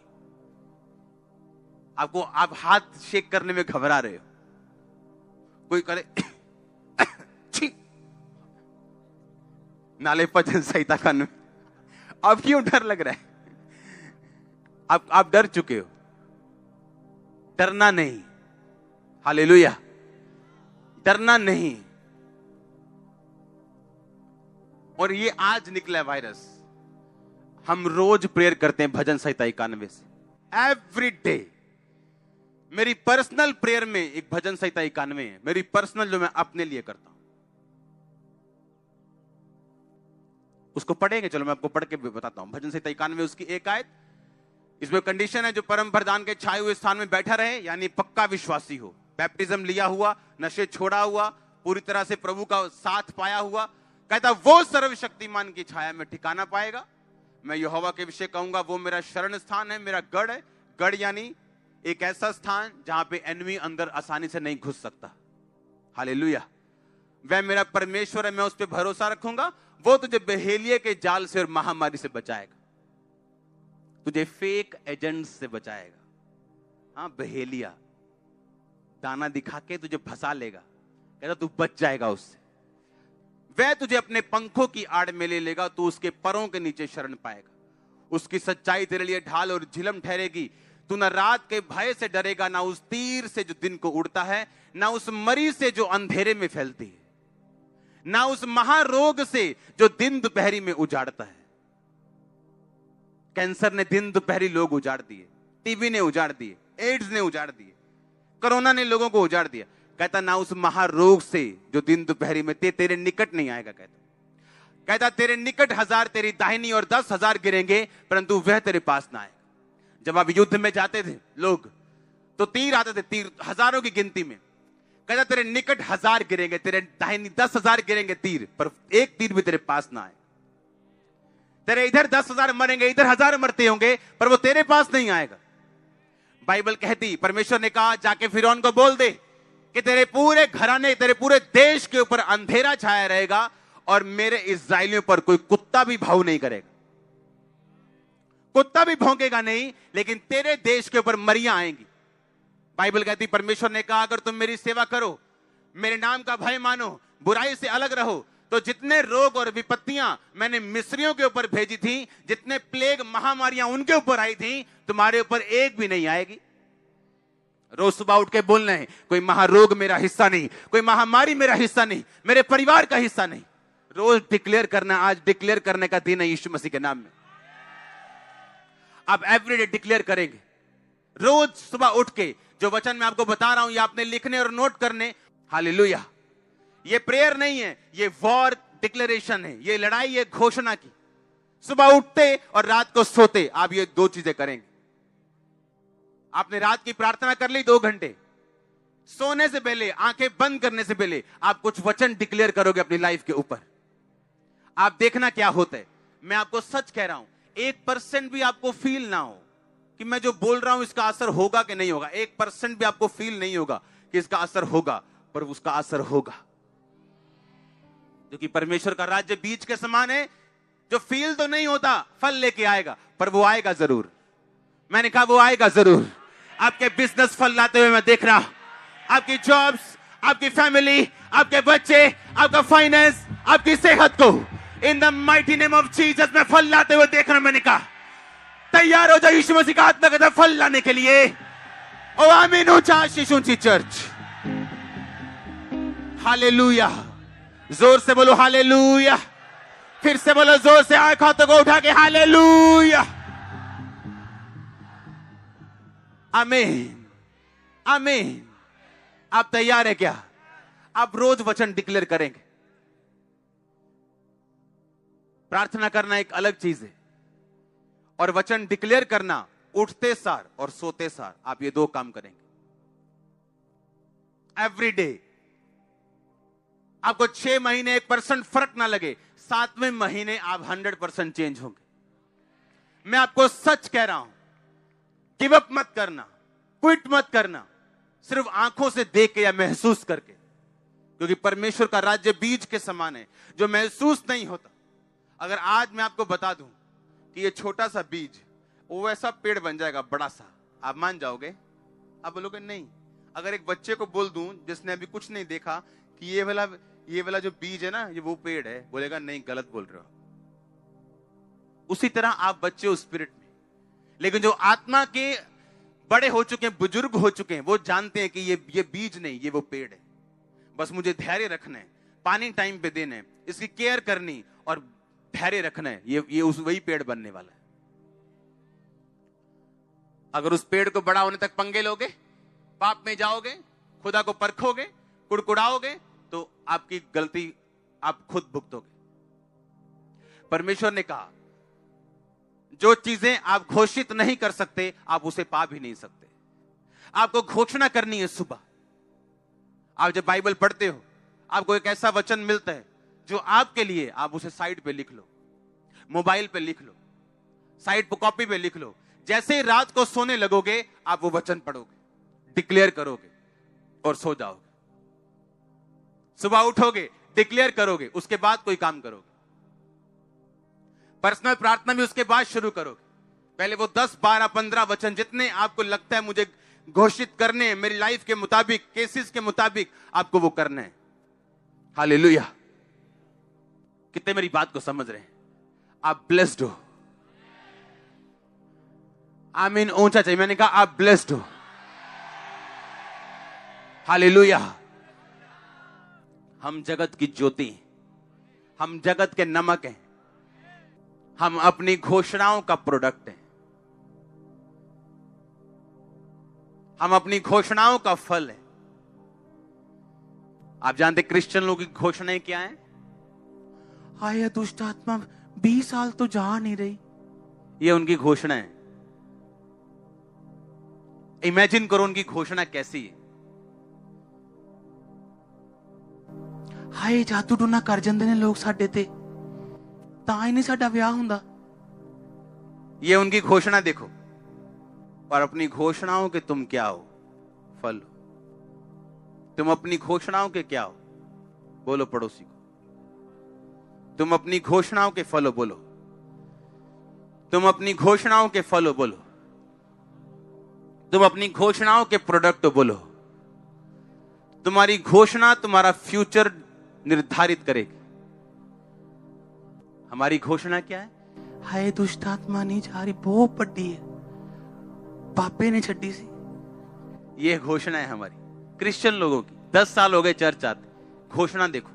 आप हाथ शेक करने में घबरा रहे हो, कोई करे नाले भजन संहिता कानून, अब क्यों डर लग रहा है? आप डर चुके हो। डरना नहीं, हालेलुया, डरना नहीं। और ये आज निकला वायरस, हम रोज प्रेयर करते हैं भजन संहिता 91 से, एवरी डे। मेरी पर्सनल प्रेयर में एक भजन संहिता 91 है, मेरी पर्सनल, जो मैं अपने लिए करता हूं। उसको पढ़ेंगे, चलो मैं आपको पढ़ के बताता हूं। भजन संहिता 91 उसकी एक आयत, इसमें कंडीशन है, जो परम प्रधान के छाए हुए स्थान में बैठा रहे, यानी पक्का विश्वासी हो, बैप्टिज्म लिया हुआ, नशे छोड़ा हुआ, पूरी तरह से प्रभु का साथ पाया हुआ, कहता वो सर्वशक्तिमान की छाया में ठिकाना पाएगा। मैं यहोवा के विषय कहूंगा, वो मेरा शरण स्थान है, मेरा गढ़ है। गढ़ यानी एक ऐसा स्थान जहां पे एनिमी अंदर आसानी से नहीं घुस सकता। हालेलुया। वह मेरा परमेश्वर है, मैं उस पर भरोसा रखूंगा। वो तुझे बहेलिये के जाल से और महामारी से बचाएगा, तुझे फेक एजेंट्स से बचाएगा। हाँ, बहेलिया दाना दिखा के तुझे फंसा लेगा, कहता तू बच जाएगा उससे। वह तुझे अपने पंखों की आड़ में ले लेगा, तू उसके परों के नीचे शरण पाएगा। उसकी सच्चाई तेरे लिए ढाल और झिलम ठहरेगी। तू न रात के भय से डरेगा, ना उस तीर से जो दिन को उड़ता है, ना उस मरी से जो अंधेरे में फैलती है, ना उस महारोग से जो दिन दोपहरी में उजाड़ता है। कैंसर ने दिन दोपहरी लोग उजाड़ दिए, टीबी ने उजाड़ दिए, एड्स ने उजाड़ दिए, कोरोना ने लोगों को उजाड़ दिया। कहता ना उस महारोग से जो दिन दोपहरी में तेरे निकट नहीं आएगा। कहता तेरे निकट 1000 तेरी दाहिनी और 10,000 गिरेंगे, परंतु वह तेरे पास ना आएगा। जब आप युद्ध में जाते थे लोग, तो तीर आते थे, तीर हजारों की गिनती में। कहता तेरे निकट 1000 गिरेंगे, तेरे दाहिनी 10,000 गिरेंगे तीर, पर एक तीर भी तेरे पास ना आए। तेरे इधर 10,000 मरेंगे, इधर 1000 मरते होंगे, पर वो तेरे पास नहीं आएगा। बाइबल कहती, परमेश्वर ने कहा जाके फिरौन को बोल दे कि तेरे पूरे घराने, तेरे पूरे देश के ऊपर अंधेरा छाया रहेगा और मेरे इस्राएलियों पर कोई कुत्ता भी भाव नहीं करेगा। कुत्ता भी भौंकेगा नहीं, लेकिन तेरे देश के ऊपर मरियां आएंगी। बाइबल कहती, परमेश्वर ने कहा अगर तुम मेरी सेवा करो, मेरे नाम का भय मानो, बुराई से अलग रहो, तो जितने रोग और विपत्तियां मैंने मिस्रियों के ऊपर भेजी थी, जितने प्लेग महामारियां उनके ऊपर आई थी, तुम्हारे ऊपर एक भी नहीं आएगी। रोज सुबह उठ के बोलना है, कोई महारोग मेरा हिस्सा नहीं, कोई महामारी मेरा हिस्सा नहीं, मेरे परिवार का हिस्सा नहीं। रोज डिक्लेयर करना, आज डिक्लेयर करने का दिन है यीशु मसीह के नाम में। आप एवरीडे डिक्लेयर करेंगे, रोज सुबह उठ के जो वचन मैं आपको बता रहा हूं, ये आपने लिखने और नोट करने। हालेलुया। ये प्रेयर नहीं है, ये वॉर डिक्लेरेशन है, ये लड़ाई है घोषणा की। सुबह उठते और रात को सोते आप ये 2 चीजें करेंगे। आपने रात की प्रार्थना कर ली 2 घंटे, सोने से पहले, आंखें बंद करने से पहले आप कुछ वचन डिक्लेयर करोगे अपनी लाइफ के ऊपर। आप देखना क्या होता है। मैं आपको सच कह रहा हूं, 1% भी आपको फील ना हो कि मैं जो बोल रहा हूं इसका असर होगा कि नहीं होगा, 1% भी आपको फील नहीं होगा कि इसका असर होगा, पर उसका असर होगा। क्योंकि परमेश्वर का राज्य बीज के समान है, जो फील तो नहीं होता, फल लेके आएगा, पर वो आएगा जरूर। मैंने कहा वो आएगा जरूर। आपके बिजनेस फल लाते हुए मैं देख रहा हूं, आपकी जॉब्स, आपकी फैमिली, आपके बच्चे, आपका फाइनेंस, आपकी सेहत को in the mighty name of Jesus में फल लाते हुए देख रहा हूं। मैंने कहा तैयार हो जाओ यीशु मसीह का आत्मा का फल लाने के लिए। ओ आमीन। ऊंची चर्च, हालेलुया। जोर से बोलो हालेलुया। फिर से बोलो जोर से, आंख हाथों को उठा के हालेलुया। आमीन, आमीन। आप तैयार है क्या? आप रोज वचन डिक्लेयर करेंगे। प्रार्थना करना एक अलग चीज है, और वचन डिक्लेयर करना उठते सार और सोते सार आप ये 2 काम करेंगे एवरी डे। आपको 6 महीने 1% फर्क ना लगे, 7वें महीने आप 100% चेंज होंगे। मैं आपको सच कह रहा हूं, गिव अप मत करना, क्विट मत करना, सिर्फ आंखों से देख के या महसूस करके, क्योंकि परमेश्वर का राज्य बीज के समान है जो महसूस नहीं होता। अगर आज मैं आपको बता दूं कि ये छोटा सा बीज वो ऐसा पेड़ बन जाएगा बड़ा सा, आप मान जाओगे? आप बोलोगे नहीं। अगर एक बच्चे को बोल दूं जिसने अभी कुछ नहीं देखा कि ये वाला जो बीज है ना, ये वो पेड़ है, बोलेगा नहीं, गलत बोल रहे हो। उसी तरह आप बच्चे हो स्पिरिट में, लेकिन जो आत्मा के बड़े हो चुके हैं, बुजुर्ग हो चुके हैं, वो जानते हैं कि ये बीज नहीं, ये वो पेड़ है। बस मुझे धैर्य रखना है, पानी टाइम पे देना है, इसकी केयर करनी और धैर्य रखना है, ये वही पेड़ बनने वाला है। अगर उस पेड़ को बड़ा होने तक पंगे लोगे, पाप में जाओगे, खुदा को परखोगे, कुड़कुड़ाओगे, तो आपकी गलती आप खुद भुगतोगे। परमेश्वर ने कहा जो चीजें आप घोषित नहीं कर सकते, आप उसे पा भी नहीं सकते। आपको घोषणा करनी है। सुबह आप जब बाइबल पढ़ते हो, आपको एक ऐसा वचन मिलता है जो आपके लिए, आप उसे साइड पे लिख लो, मोबाइल पे लिख लो, साइड पे कॉपी पे लिख लो। जैसे ही रात को सोने लगोगे, आप वो वचन पढ़ोगे, डिक्लेयर करोगे और सो जाओगे। सुबह उठोगे, डिक्लेयर करोगे, उसके बाद कोई काम करोगे। पर्सनल प्रार्थना भी उसके बाद शुरू करोगे। पहले वो 10, 12, 15 वचन जितने आपको लगता है मुझे घोषित करने, मेरी लाइफ के मुताबिक, केसेस के मुताबिक, आपको वो करना है। हालेलुया। कितने मेरी बात को समझ रहे हैं? आप ब्लेस्ड हो। आमीन ऊंचा चाहिए। मैंने कहा आप ब्लेस्ड हो। हालेलुया। हम जगत की ज्योति, हम जगत के नमक हैं, हम अपनी घोषणाओं का प्रोडक्ट हैं, हम अपनी घोषणाओं का फल है। आप जानते क्रिश्चियन लोगों की घोषणाएं क्या हैं? हाय दुष्ट आत्मा 20 साल तो जा नहीं रही, ये उनकी घोषणा है। इमेजिन करो उनकी घोषणा कैसी है। हाय जादू टूना कर जाते ने लोग साडे ते, तां ही नहीं साडा विआह हुंदा, ये उनकी घोषणा देखो। और अपनी घोषणाओं के तुम क्या हो? फल हो। तुम अपनी घोषणाओं के क्या हो? बोलो पड़ोसी को, तुम अपनी घोषणाओं के फल हो। बोलो, तुम अपनी घोषणाओं के फल हो। बोलो, तुम अपनी घोषणाओं के प्रोडक्ट हो। बोलो, तुम्हारी घोषणा तुम्हारा फ्यूचर निर्धारित करेगी। हमारी घोषणा क्या है? हाय दुष्ट आत्मा नहीं जा रही, बहुत बड़ी है, पापे ने छड्डी सी, ये घोषणा है हमारी क्रिश्चियन लोगों की। 10 साल हो गए चर्च आते, घोषणा देखो।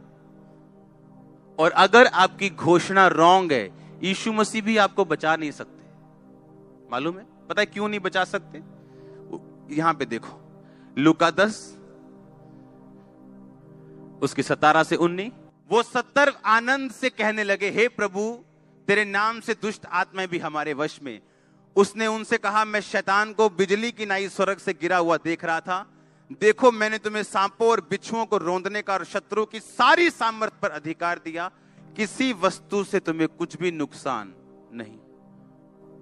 और अगर आपकी घोषणा रॉन्ग है, यीशु मसीह भी आपको बचा नहीं सकते। मालूम है? पता है क्यों नहीं बचा सकते? यहां पे देखो, लूका 10 उसकी 17 से 19। वो 70 आनंद से कहने लगे, हे प्रभु तेरे नाम से दुष्ट आत्माएं भी हमारे वश में। उसने उनसे कहा, मैं शैतान को बिजली की नाई स्वर्ग से गिरा हुआ देख रहा था। देखो मैंने तुम्हें सांपों और बिच्छुओं को रौंदने का और शत्रु की सारी सामर्थ पर अधिकार दिया, किसी वस्तु से तुम्हें कुछ भी नुकसान नहीं।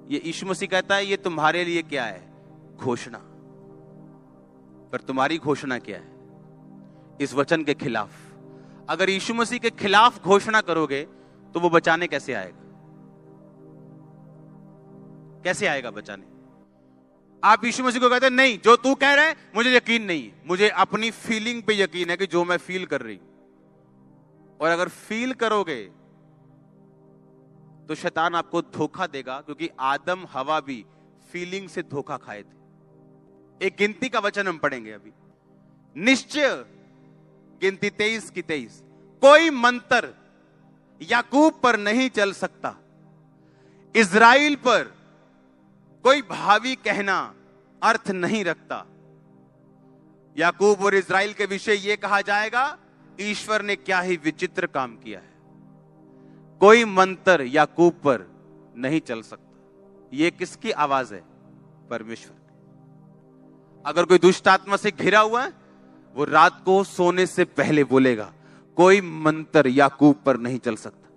ये यीशु मसीह कहता है, ये तुम्हारे लिए क्या है? घोषणा। पर तुम्हारी घोषणा क्या है? इस वचन के खिलाफ। अगर यीशु मसीह के खिलाफ घोषणा करोगे तो वो बचाने कैसे आएगा? कैसे आएगा बचाने? आप यीशु मसीह को कहते हैं, नहीं जो तू कह रहा है मुझे यकीन नहीं है, मुझे अपनी फीलिंग पे यकीन है कि जो मैं फील कर रही हूं। और अगर फील करोगे तो शैतान आपको धोखा देगा, क्योंकि आदम हवा भी फीलिंग से धोखा खाए थे। एक गिनती का वचन हम पढ़ेंगे अभी, निश्चय गिनती 23 की 23। कोई मंत्र याकूब पर नहीं चल सकता, इज़राइल पर कोई भावी कहना अर्थ नहीं रखता। याकूब और इज़राइल के विषय यह कहा जाएगा, ईश्वर ने क्या ही विचित्र काम किया है। कोई मंत्र याकूब पर नहीं चल सकता। यह किसकी आवाज है? परमेश्वर। अगर कोई दुष्ट आत्मा से घिरा हुआ है, वो रात को सोने से पहले बोलेगा, कोई मंत्र याकूब पर नहीं चल सकता।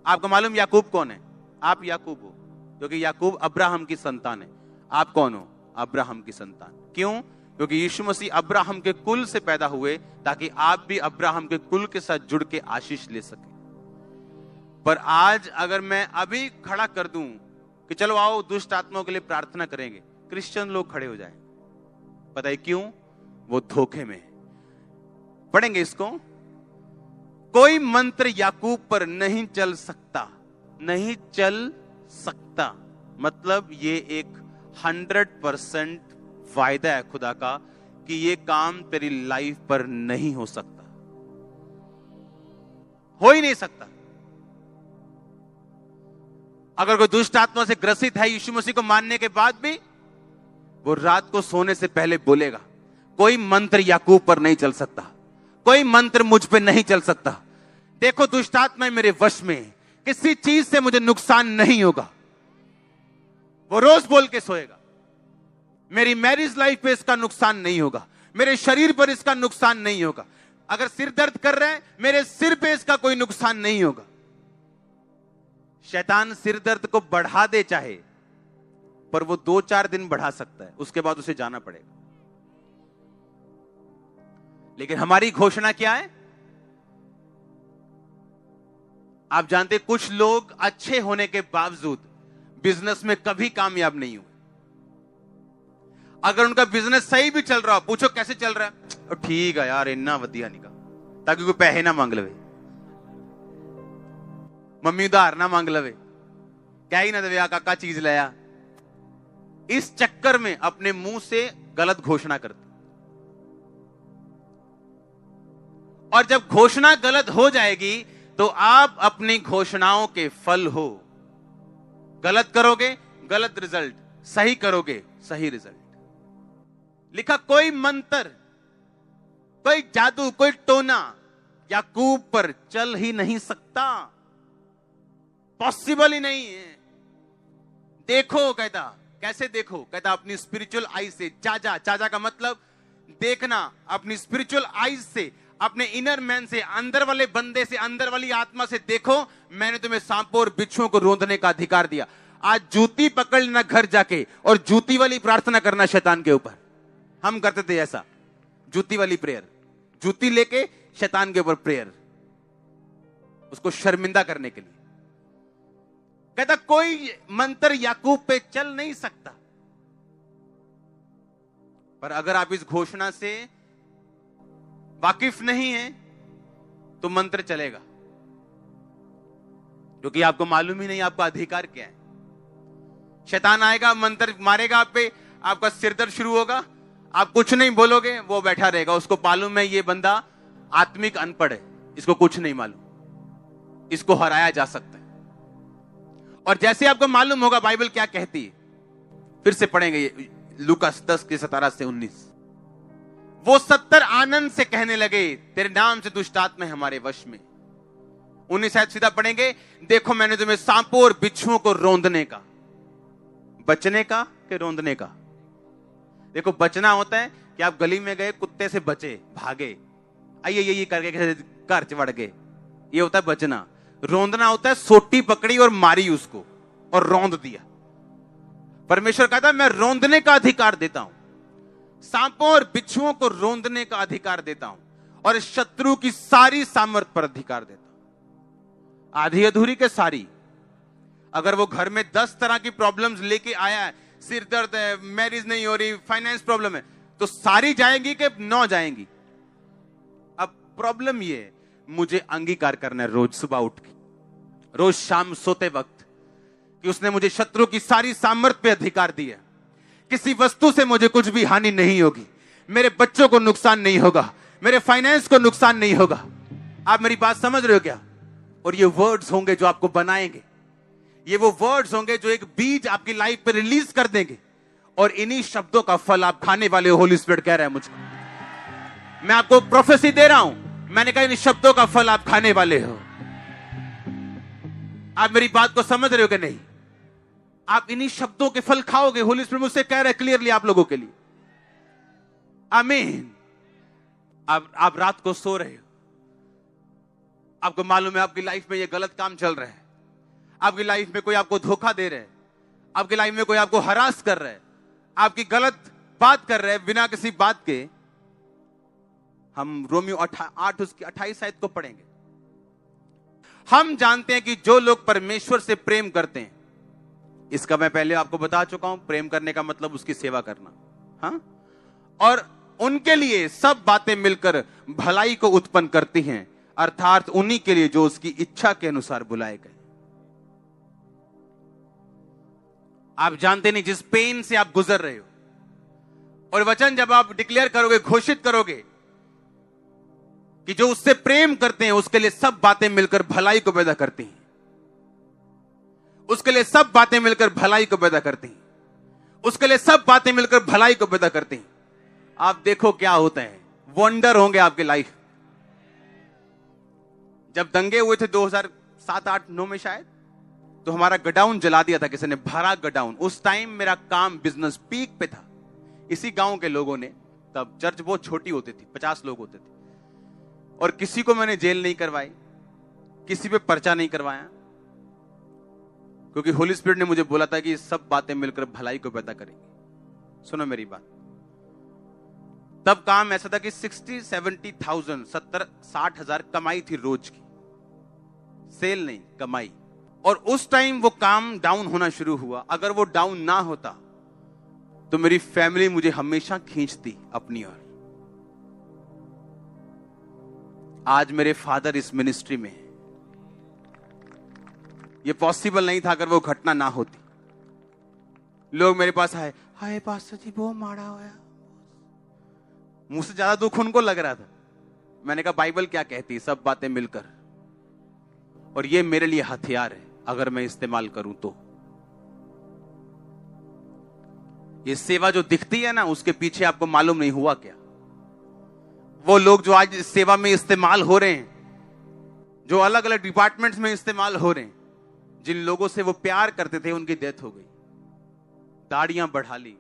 आपको मालूम याकूब कौन है? आप याकूब हो, क्योंकि याकूब अब्राहम की संतान है। आप कौन हो? अब्राहम की संतान। क्यों? क्योंकि यीशु मसीह अब्राहम के कुल से पैदा हुए, ताकि आप भी अब्राहम के कुल के साथ जुड़ के आशीष ले सके। पर आज अगर मैं अभी खड़ा कर दूं कि चलो आओ दुष्ट आत्माओं के लिए प्रार्थना करेंगे, क्रिश्चियन लोग खड़े हो जाएं। पता है क्यों? वो धोखे में। पढ़ेंगे इसको। कोई मंत्र याकूब पर नहीं चल सकता, नहीं चल सकता मतलब ये एक 100% वायदा है खुदा का कि ये काम तेरी लाइफ पर नहीं हो सकता, हो ही नहीं सकता। अगर कोई दुष्ट आत्मा से ग्रसित है यीशु मसीह को मानने के बाद भी, वो रात को सोने से पहले बोलेगा कोई मंत्र याकूब पर नहीं चल सकता, कोई मंत्र मुझ पे नहीं चल सकता। देखो दुष्ट आत्मा मेरे वश में, किसी चीज से मुझे नुकसान नहीं होगा। वो रोज बोल के सोएगा मेरी मैरिज लाइफ पे इसका नुकसान नहीं होगा, मेरे शरीर पर इसका नुकसान नहीं होगा। अगर सिर दर्द कर रहा है मेरे सिर पे इसका कोई नुकसान नहीं होगा। शैतान सिर दर्द को बढ़ा दे चाहे, पर वो 2-4 दिन बढ़ा सकता है, उसके बाद उसे जाना पड़ेगा। लेकिन हमारी घोषणा क्या है? आप जानते कुछ लोग अच्छे होने के बावजूद बिजनेस में कभी कामयाब नहीं हुए। अगर उनका बिजनेस सही भी चल रहा, पूछो कैसे चल रहा है, ठीक है यार इन्ना वधिया नहीं का, ताकि कोई पैसे ना मांग लवे, मम्मी उधार ना मांग लवे, क्या ही ना दे आ काका चीज लाया। इस चक्कर में अपने मुंह से गलत घोषणा करते, और जब घोषणा गलत हो जाएगी तो आप अपनी घोषणाओं के फल हो। गलत करोगे गलत रिजल्ट, सही करोगे सही रिजल्ट। लिखा कोई मंत्र, कोई जादू, कोई टोना याकूब पर चल ही नहीं सकता, पॉसिबल ही नहीं है। देखो कहता, कैसे देखो? कहता अपनी स्पिरिचुअल आई से। चाचा, चाचा का मतलब देखना, अपनी स्पिरिचुअल आईज से, अपने इनर मैन से, अंदर वाले बंदे से, अंदर वाली आत्मा से देखो, मैंने तुम्हें सांपों और बिच्छुओं को रोंदने का अधिकार दिया। आज जूती पकड़ लेना घर जाके और जूती वाली प्रार्थना करना शैतान के ऊपर। हम करते थे ऐसा, जूती वाली प्रेयर, जूती लेके शैतान के ऊपर प्रेयर, उसको शर्मिंदा करने के लिए। कहता कोई मंत्र याकूब पे चल नहीं सकता। पर अगर आप इस घोषणा से वाकिफ नहीं है तो मंत्र चलेगा, क्योंकि आपको मालूम ही नहीं आपका अधिकार क्या है। शैतान आएगा, मंत्र मारेगा आप पे, आपका सिर दर्द शुरू होगा, आप कुछ नहीं बोलोगे, वो बैठा रहेगा, उसको मालूम है ये बंदा आत्मिक अनपढ़ है, इसको कुछ नहीं मालूम, इसको हराया जा सकता है। और जैसे आपको मालूम होगा बाइबल क्या कहती है, फिर से पढ़ेंगे ये लूका 10:17-19। वो 70 आनंद से कहने लगे तेरे नाम से दुष्ट आत्मा हमारे वश में। 19 शायद सीधा पढ़ेंगे, देखो मैंने तुम्हें सांपों और बिच्छुओं को रोंदने का, बचने का कि रोंदने का? देखो बचना होता है कि आप गली में गए, कुत्ते से बचे, भागे, आइए ये करके घर चढ़ गए, ये होता है बचना। रोंदना होता है सोटी पकड़ी और मारी उसको और रोंद दिया। परमेश्वर कहता है मैं रोंदने का अधिकार देता हूं, सांपों और बिच्छुओं को रोंदने का अधिकार देता हूं, और शत्रु की सारी सामर्थ पर अधिकार देता हूं। आधी अधूरी के सारी। अगर वो घर में 10 तरह की प्रॉब्लम्स लेके आया है, सिर दर्द है, मैरिज नहीं हो रही, फाइनेंस प्रॉब्लम है, तो सारी जाएंगी कि 9 जाएंगी? अब प्रॉब्लम ये है, मुझे अंगीकार करना है रोज सुबह उठ के, रोज शाम सोते वक्त, कि उसने मुझे शत्रु की सारी सामर्थ पे अधिकार दिया। किसी वस्तु से मुझे कुछ भी हानि नहीं होगी, मेरे बच्चों को नुकसान नहीं होगा, मेरे फाइनेंस को नुकसान नहीं होगा। आप मेरी बात समझ रहे हो क्या? और ये वर्ड्स होंगे जो आपको बनाएंगे, ये वो वर्ड्स होंगे जो एक बीज आपकी लाइफ पे रिलीज कर देंगे, और इन्हीं शब्दों का फल आप खाने वाले हो। होली स्पिरिट कह रहा है मुझको, मैं आपको प्रोफेसी दे रहा हूं, मैंने कहा इन शब्दों का फल आप खाने वाले हो। आप मेरी बात को समझ रहे हो कि नहीं? आप इन्हीं शब्दों के फल खाओगे। होली स्पिरिट मुझसे कह रहा है क्लियरली आप लोगों के लिए। आमीन। आप रात को सो रहे हो, आपको मालूम है आपकी लाइफ में ये गलत काम चल रहा है, आपकी लाइफ में कोई आपको धोखा दे रहा है, आपकी लाइफ में कोई आपको हरास कर रहा है, आपकी गलत बात कर रहा है बिना किसी बात के। हम रोमियो 8 उसकी 28 आयत को पढ़ेंगे। हम जानते हैं कि जो लोग परमेश्वर से प्रेम करते हैं, इसका मैं पहले आपको बता चुका हूं, प्रेम करने का मतलब उसकी सेवा करना, हाँ, और उनके लिए सब बातें मिलकर भलाई को उत्पन्न करती हैं, अर्थात उन्हीं के लिए जो उसकी इच्छा के अनुसार बुलाए गए। आप जानते नहीं जिस पेन से आप गुजर रहे हो, और वचन जब आप डिक्लेयर करोगे, घोषित करोगे कि जो उससे प्रेम करते हैं उसके लिए सब बातें मिलकर भलाई को पैदा करती हैं, उसके लिए सब बातें मिलकर भलाई को पैदा करती हैं, उसके लिए सब बातें मिलकर भलाई को पैदा करती हैं। आप देखो क्या होता है, वंडर होंगे आपके लाइफ। जब दंगे हुए थे 2007, 8, 9 में शायद, तो हमारा गोडाउन जला दिया था किसी ने, भरा गोडाउन। उस टाइम मेरा काम, बिजनेस पीक पे था। इसी गांव के लोगों ने, तब चर्च बहुत छोटी होती थी, 50 लोग होते थे, और किसी को मैंने जेल नहीं करवाई, किसी पे पर्चा नहीं करवाया, क्योंकि होली स्पिरिट ने मुझे बोला था कि सब बातें मिलकर भलाई को पैदा करेंगी। सुनो मेरी बात, तब काम ऐसा था कि 60-70,000, 70-60,000 कमाई थी रोज की, सेल नहीं, कमाई। और उस टाइम वो काम डाउन होना शुरू हुआ। अगर वो डाउन ना होता तो मेरी फैमिली मुझे हमेशा खींचती अपनी ओर। आज मेरे फादर इस मिनिस्ट्री में है। ये पॉसिबल नहीं था अगर वो घटना ना होती। लोग मेरे पास आए, हाय पास्टर जी वो मारा हुआ, मुझसे ज्यादा दुख उनको लग रहा था। मैंने कहा बाइबल क्या कहती है, सब बातें मिलकर, और ये मेरे लिए हथियार है अगर मैं इस्तेमाल करूं तो। ये सेवा जो दिखती है ना, उसके पीछे आपको मालूम नहीं हुआ क्या। वो लोग जो आज इस सेवा में इस्तेमाल हो रहे हैं, जो अलग अलग डिपार्टमेंट्स में इस्तेमाल हो रहे हैं, जिन लोगों से वो प्यार करते थे उनकी डेथ हो गई, दाढ़ियां बढ़ा ली,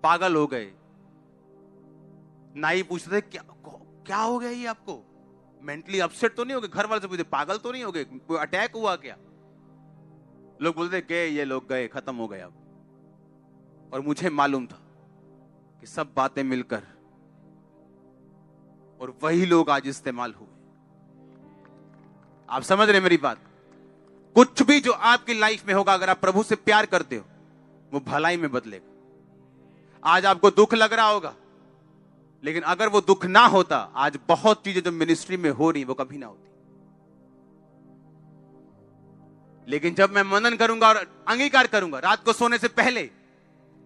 पागल हो गए। नाई पूछते थे क्या हो गया ये आपको, मेंटली अपसेट तो नहीं हो गए? घर वाले से पूछते पागल तो नहीं हो गए, कोई अटैक हुआ क्या? लोग बोलते गए, ये लोग गए, खत्म हो गए अब। और मुझे मालूम था कि सब बातें मिलकर, और वही लोग आज इस्तेमाल हुए। आप समझ रहे मेरी बात? कुछ भी जो आपकी लाइफ में होगा, अगर आप प्रभु से प्यार करते हो, वो भलाई में बदलेगा। आज आपको दुख लग रहा होगा, लेकिन अगर वो दुख ना होता, आज बहुत चीजें जो मिनिस्ट्री में हो रही वो कभी ना होती। लेकिन जब मैं मनन करूंगा और अंगीकार करूंगा रात को सोने से पहले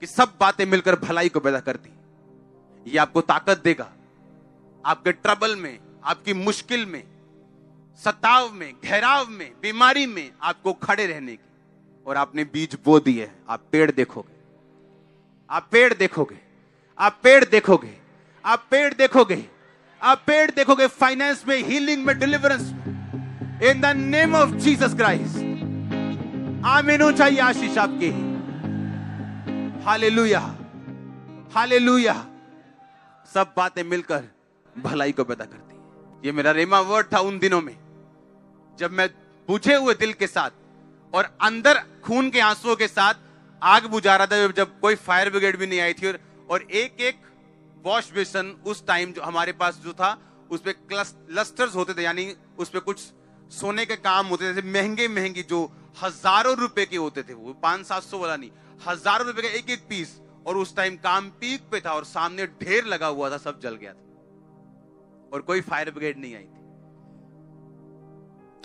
कि सब बातें मिलकर भलाई को पैदा करती, ये आपको ताकत देगा आपके ट्रबल में, आपकी मुश्किल में, सताव में, घेराव में, बीमारी में आपको खड़े रहने की। और आपने बीज बो दिए, आप पेड़ देखोगे, आप पेड़ देखोगे, आप पेड़ देखोगे, आप पेड़ देखोगे, आप पेड़ देखोगे, फाइनेंस में, हीलिंग में, डिलीवरेंस में, in the name of Jesus Christ. आमीन चाहिए आशीष आपकी। Hallelujah, hallelujah. सब बातें मिलकर भलाई को पैदा करती है। ये मेरा रेमा वर्ड था उन दिनों में, जब मैं बुझे हुए दिल के साथ और अंदर खून के आंसुओं के साथ आग बुझा रहा था, जब कोई फायर ब्रिगेड भी नहीं आई थी। और एक एक वॉश बेसन उस टाइम जो हमारे पास जो था, उस पे क्लस्टर्स होते थे, यानी उस पे कुछ सोने के काम होते थे, महंगे महंगे, जो हजारों रुपए के होते थे। वो 500-700 वाला नहीं, हजारों रुपए का एक एक पीस। और उस टाइम काम पीक पे था और सामने ढेर लगा हुआ था, सब जल गया था और कोई फायर ब्रिगेड नहीं आई थी।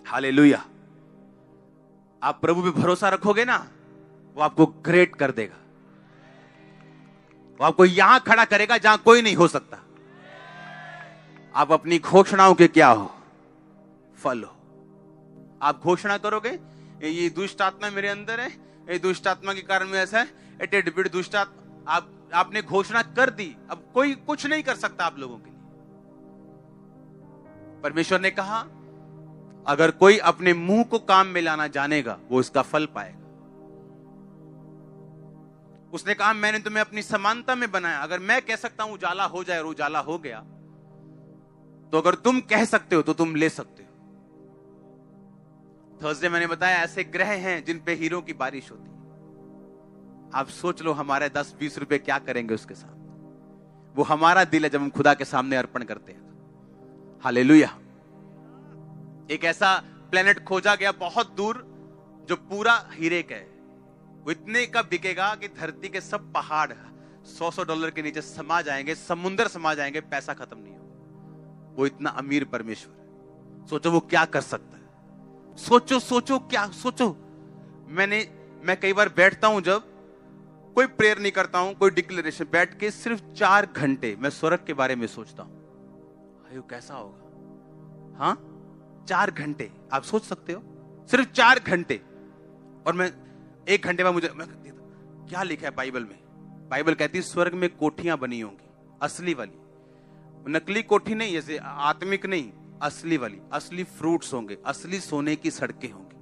हालेलुया। आप प्रभु पे भरोसा रखोगे ना, वो आपको ग्रेट कर देगा। वो आपको यहां खड़ा करेगा जहां कोई नहीं हो सकता। आप अपनी घोषणाओं के क्या हो? फल हो। आप घोषणा करोगे, ये दुष्ट आत्मा मेरे अंदर है, ये दुष्ट आत्मा के कारण में ऐसा है, एटेड दुष्ट आत्मा। आपने घोषणा कर दी, अब कोई कुछ नहीं कर सकता आप लोगों के लिए। परमेश्वर ने कहा, अगर कोई अपने मुंह को काम में लाना जानेगा, वो इसका फल पाएगा। उसने कहा, मैंने तुम्हें अपनी समानता में बनाया। अगर मैं कह सकता हूं उजाला हो जाए और उजाला हो गया, तो अगर तुम कह सकते हो तो तुम ले सकते हो। थर्सडे मैंने बताया, ऐसे ग्रह हैं जिन पे हीरो की बारिश होती है। आप सोच लो हमारे 10-20 रुपए क्या करेंगे उसके साथ। वो हमारा दिल है जब हम खुदा के सामने अर्पण करते हैं। हालेलुया। एक ऐसा प्लेनेट खोजा गया बहुत दूर, जो पूरा हीरे का है। वो इतने का बिकेगा कि धरती के सब पहाड़ $100 के नीचे समा जाएंगे, समुंदर समा जाएंगे, पैसा खत्म नहीं होगा। वो इतना अमीर परमेश्वर है। सोचो वो क्या कर सकता है। सोचो क्या सोचो। मैं कई बार बैठता हूं, जब कोई प्रेयर नहीं करता हूं, कोई डिक्लेरेशन, बैठ के सिर्फ 4 घंटे मैं स्वर्ग के बारे में सोचता हूं। अयो कैसा होगा। हाँ, 4 घंटे आप सोच सकते हो, सिर्फ 4 घंटे। और मैं 1 घंटे बाद क्या लिखा है बाइबल में। बाइबल कहती है स्वर्ग में कोठियां बनी होंगी, असली वाली, नकली कोठी नहीं, जैसे आत्मिक नहीं, असली वाली, असली फ्रूट्स होंगे, असली सोने की सड़कें होंगी।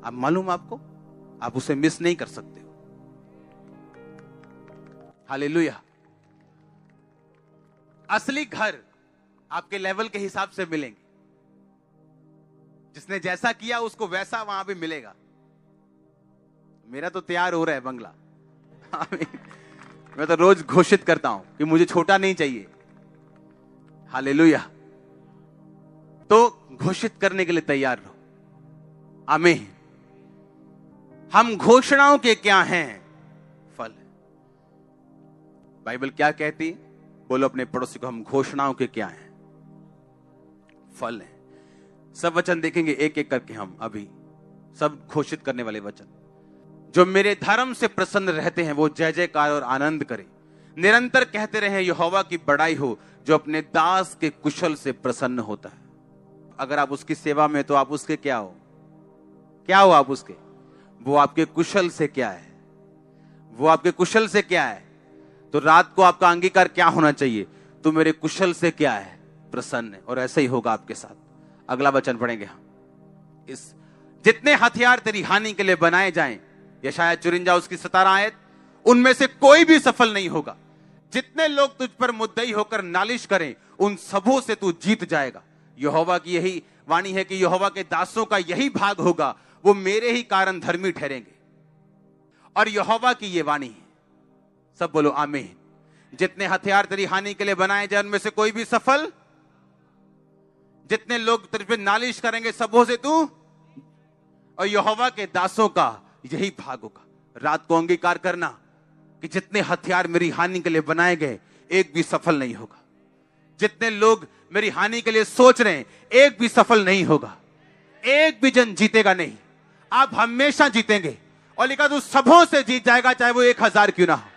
अब मालूम आपको, आप उसे मिस नहीं कर सकते हो। हालेलुया। असली घर आपके लेवल के हिसाब से मिलेंगे। जिसने जैसा किया उसको वैसा वहां भी मिलेगा। मेरा तो तैयार हो रहा है बंगला। मैं तो रोज घोषित करता हूं कि मुझे छोटा नहीं चाहिए। हालेलुया। तो घोषित करने के लिए तैयार रहो। आमीन। हम घोषणाओं के क्या हैं? फल। बाइबल क्या कहती? बोलो अपने पड़ोसी को, हम घोषणाओं के क्या हैं? फल है। सब वचन देखेंगे एक एक करके हम अभी, सब घोषित करने वाले वचन। जो मेरे धर्म से प्रसन्न रहते हैं वो जय जयकार और आनंद करें। निरंतर कहते रहे यहोवा की बड़ाई हो, जो अपने दास के कुशल से प्रसन्न होता है। अगर आप उसकी सेवा में, तो आप उसके क्या हो? क्या हो आप उसके? वो आपके कुशल से क्या है? वो आपके कुशल से क्या है? तो रात को आपका अंगीकार क्या होना चाहिए? तो मेरे कुशल से क्या है? प्रसन्न है। और ऐसा ही होगा आपके साथ। अगला वचन पढ़ेंगे हम। इस जितने हथियार तेरी हानि के लिए बनाए जाएं, यशायाह 54 उसकी 17 आयत, उनमें से कोई भी सफल नहीं होगा। जितने लोग तुझ पर मुद्दई होकर नालिश करें, उन सबों से तू जीत जाएगा। यहोवा की यही वाणी है कि यहोवा के दासों का यही भाग होगा, वो मेरे ही कारण धर्मी ठहरेंगे। और यहोवा की ये वाणी है। सब बोलो आमीन। जितने हथियार तेरी हानि के लिए बनाए जाए, उनमें से कोई भी सफल। जितने लोग तुझ पर नालिश करेंगे, सबों से तू, और यहोवा के दासों का यही भाग होगा। रात को अंगीकार करना कि जितने हथियार मेरी हानि के लिए बनाए गए, एक भी सफल नहीं होगा। जितने लोग मेरी हानि के लिए सोच रहे हैं, एक भी सफल नहीं होगा। एक भी जन जीतेगा नहीं। आप हमेशा जीतेंगे। और लिखा तू सबों से जीत जाएगा, चाहे वो 1000 क्यों ना हो।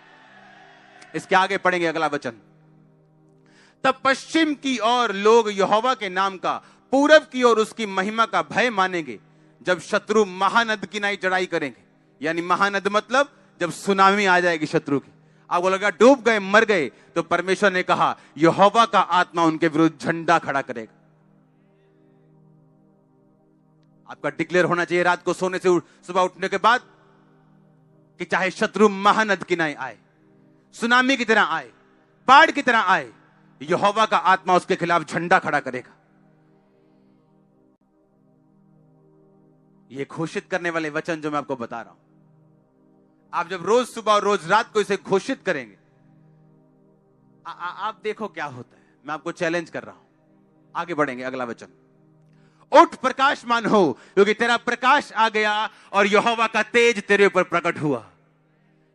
इसके आगे पढ़ेंगे अगला वचन। तब पश्चिम की ओर लोग यहोवा के नाम का, पूरब की ओर उसकी महिमा का भय मानेंगे, जब शत्रु महानद की नाई चढ़ाई करेंगे। यानी महानद मतलब जब सुनामी आ जाएगी शत्रु की। अब वो लगा डूब गए, मर गए, तो परमेश्वर ने कहा यहोवा का आत्मा उनके विरुद्ध झंडा खड़ा करेगा। आपका डिक्लेयर होना चाहिए रात को सोने से सुबह उठने के बाद कि चाहे शत्रु महानद की नाई आए, सुनामी की तरह आए, बाढ़ की तरह आए, यहोवा का आत्मा उसके खिलाफ झंडा खड़ा करेगा। ये घोषित करने वाले वचन जो मैं आपको बता रहा हूं, आप जब रोज सुबह और रोज रात को इसे घोषित करेंगे, आप देखो क्या होता है। मैं आपको चैलेंज कर रहा हूं। आगे बढ़ेंगे अगला वचन। उठ प्रकाशमान हो, क्योंकि तेरा प्रकाश आ गया और यहोवा का तेज तेरे ऊपर प्रकट हुआ।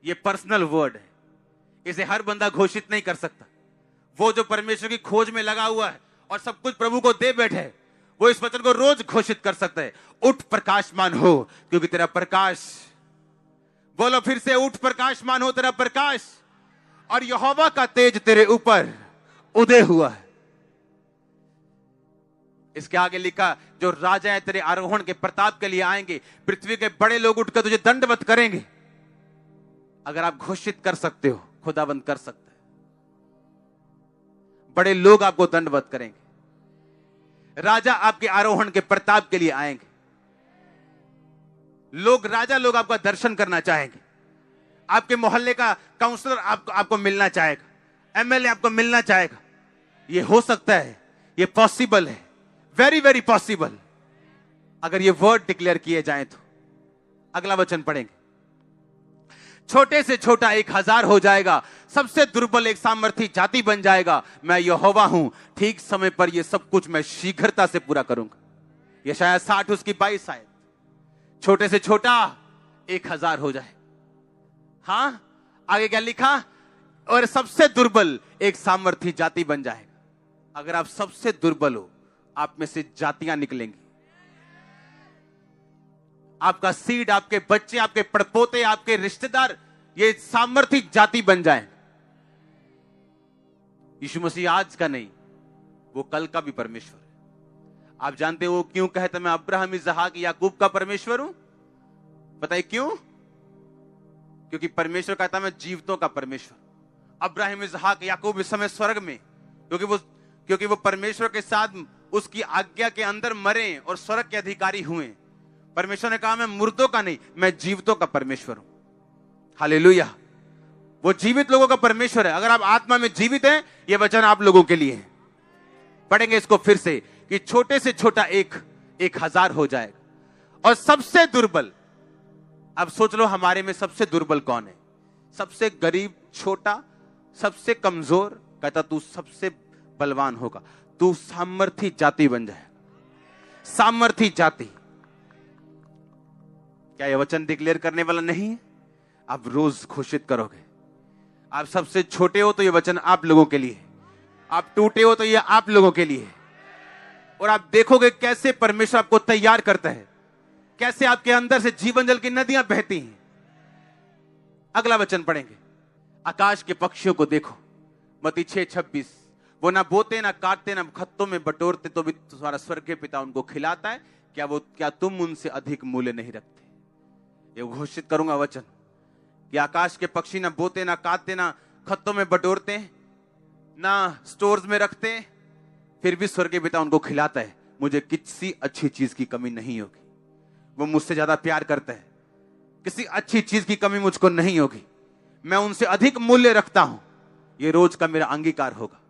ये पर्सनल वर्ड है। इसे हर बंदा घोषित नहीं कर सकता। वो जो परमेश्वर की खोज में लगा हुआ है और सब कुछ प्रभु को दे बैठे, वो इस वचन को रोज घोषित कर सकता है। उठ प्रकाशमान हो, क्योंकि तेरा प्रकाश, बोलो फिर से, उठ प्रकाशमान हो, तेरा प्रकाश और यहोवा का तेज तेरे ऊपर उदय हुआ है। इसके आगे लिखा, जो राजा है तेरे आरोहण के प्रताप के लिए आएंगे, पृथ्वी के बड़े लोग उठकर तुझे दंडवत करेंगे। अगर आप घोषित कर सकते हो, खुदाबंद कर सकता है। बड़े लोग आपको दंडवत करेंगे। राजा आपके आरोहण के प्रताप के लिए आएंगे। लोग, राजा लोग आपका दर्शन करना चाहेंगे। आपके मोहल्ले का काउंसलर आपको मिलना चाहेगा। एमएलए आपको मिलना चाहेगा। ये हो सकता है, ये पॉसिबल है, वेरी वेरी पॉसिबल, अगर ये वर्ड डिक्लेयर किए जाएं तो। अगला वचन पढ़ेंगे। छोटे से छोटा 1000 हो जाएगा, सबसे दुर्बल एक सामर्थी जाति बन जाएगा। मैं यहोवा हूं, ठीक समय पर यह सब कुछ मैं शीघ्रता से पूरा करूंगा। यशायाह 60 उसकी 22 आयत, छोटे से छोटा 1000 हो जाए। हां, आगे क्या लिखा? और सबसे दुर्बल एक सामर्थी जाति बन जाएगा। अगर आप सबसे दुर्बल हो, आप में से जातियां निकलेंगी। आपका सीड, आपके बच्चे, आपके पड़पोते, आपके रिश्तेदार, ये सामर्थी जाति बन जाए। यीशु मसीह आज का नहीं, वो कल का भी परमेश्वर है। आप जानते हो क्यों कहते मैं अब्राहम, इसहाक, याकूब का परमेश्वर हूं? पता है क्यों? क्योंकि परमेश्वर कहता मैं जीवितों का परमेश्वर। अब्राहम, इसहाक, याकूब इस समय स्वर्ग में, क्योंकि वो परमेश्वर के साथ उसकी आज्ञा के अंदर मरे और स्वर्ग के अधिकारी हुए। परमेश्वर ने कहा मैं मुर्दों का नहीं, मैं जीवितों का परमेश्वर हूं। हालेलुया। वो जीवित लोगों का परमेश्वर है। अगर आप आत्मा में जीवित हैं, ये वचन आप लोगों के लिए है। पढ़ेंगे इसको फिर से कि छोटे से छोटा 1000 हो जाएगा। और सबसे दुर्बल, अब सोच लो हमारे में सबसे दुर्बल कौन है? सबसे गरीब, छोटा, सबसे कमजोर। कहता तू सबसे बलवान होगा, तू सामर्थी जाति बन जाएगा। सामर्थी जाति। क्या यह वचन डिक्लेयर करने वाला नहीं है? आप रोज घोषित करोगे। आप सबसे छोटे हो तो यह वचन आप लोगों के लिए, आप टूटे हो तो यह आप लोगों के लिए। और आप देखोगे कैसे परमेश्वर आपको तैयार करता है, कैसे आपके अंदर से जीवन जल की नदियां बहती हैं। अगला वचन पढ़ेंगे। आकाश के पक्षियों को देखो, मत्ती 6:26, वो ना बोते, ना काटते, ना खत्तों में बटोरते, तो भी तुम्हारा स्वर्गीय पिता उनको खिलाता है। क्या तुम उनसे अधिक मूल्य नहीं रखते? ये घोषित करूंगा वचन कि आकाश के पक्षी ना बोते, ना काटते, ना खत्तों में बटोरते, ना स्टोर्स में रखते, फिर भी स्वर्गीय पिता उनको खिलाता है। मुझे किसी अच्छी चीज की कमी नहीं होगी। वो मुझसे ज्यादा प्यार करता है, किसी अच्छी चीज की कमी मुझको नहीं होगी। मैं उनसे अधिक मूल्य रखता हूं। ये रोज का मेरा अंगीकार होगा।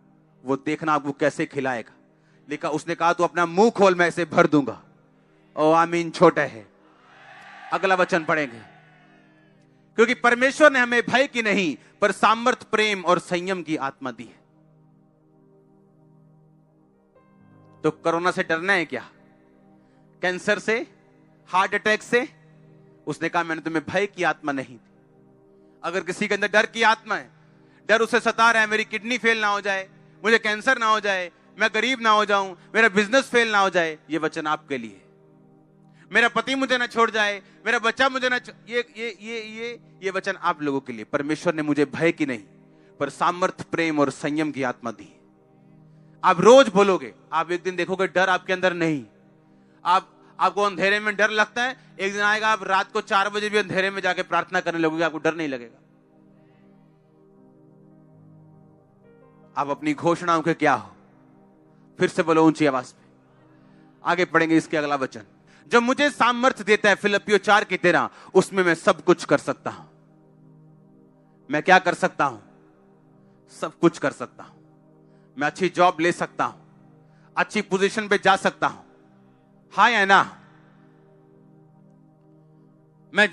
वो देखना आपको कैसे खिलाएगा। लिखा, उसने कहा तू अपना मुंह खोल, मैं इसे भर दूंगा। ओ आमीन। छोटा है। अगला वचन पढ़ेंगे। क्योंकि परमेश्वर ने हमें भय की नहीं, पर सामर्थ, प्रेम और संयम की आत्मा दी है। तो कोरोना से डरना है क्या? कैंसर से, हार्ट अटैक से? उसने कहा मैंने तुम्हें भय की आत्मा नहीं दी। अगर किसी के अंदर डर की आत्मा है, डर उसे सता रहा है, मेरी किडनी फेल ना हो जाए, मुझे कैंसर ना हो जाए, मैं गरीब ना हो जाऊं, मेरा बिजनेस फेल ना हो जाए, ये वचन आपके लिए। मेरा पति मुझे ना छोड़ जाए, मेरा बच्चा मुझे ना ये वचन आप लोगों के लिए। परमेश्वर ने मुझे भय की नहीं, पर सामर्थ, प्रेम और संयम की आत्मा दी। आप रोज बोलोगे, आप एक दिन देखोगे डर आपके अंदर नहीं। आपको अंधेरे में डर लगता है, एक दिन आएगा आप रात को 4 बजे भी अंधेरे में जाके प्रार्थना करने लगोगे, आपको डर नहीं लगेगा। आप अपनी घोषणाओं के क्या हो? फिर से बोलो ऊंची आवाज में। आगे पढ़ेंगे इसके अगला वचन। जो मुझे सामर्थ्य देता है, फिलिप्पियों 4:13, उसमें मैं सब कुछ कर सकता हूं। मैं क्या कर सकता हूं? सब कुछ कर सकता हूं। मैं अच्छी जॉब ले सकता हूं, अच्छी पोजीशन पे जा सकता हूं। हाँ या ना? मैं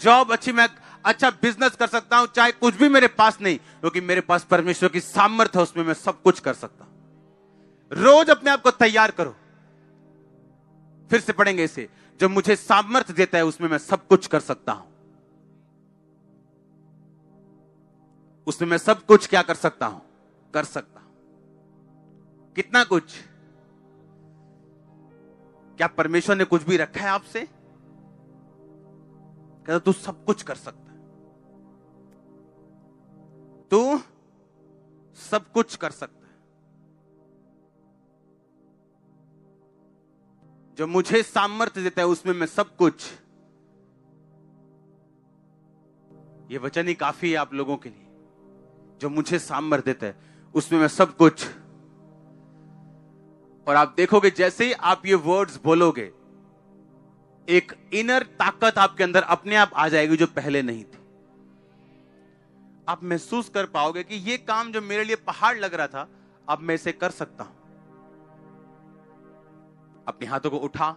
अच्छा बिजनेस कर सकता हूं, चाहे कुछ भी मेरे पास नहीं, क्योंकि मेरे पास परमेश्वर की सामर्थ्य है, उसमें मैं सब कुछ कर सकता हूं। रोज अपने आप को तैयार करो। फिर से पढ़ेंगे इसे। जो मुझे सामर्थ्य देता है, उसमें मैं सब कुछ कर सकता हूं। उसमें मैं सब कुछ क्या कर सकता हूं? कर सकता हूं। कितना कुछ? क्या परमेश्वर ने कुछ भी रखा है आपसे? कहता तू सब कुछ कर सकता है, तू सब कुछ कर सकता है। जो मुझे सामर्थ्य देता है, उसमें मैं सब कुछ। ये वचन ही काफी है आप लोगों के लिए। जो मुझे सामर्थ्य देता है, उसमें मैं सब कुछ। और आप देखोगे जैसे ही आप ये वर्ड्स बोलोगे, एक इनर ताकत आपके अंदर अपने आप आ जाएगी जो पहले नहीं थी। आप महसूस कर पाओगे कि ये काम जो मेरे लिए पहाड़ लग रहा था, अब मैं इसे कर सकता हूं। अपने हाथों को उठा,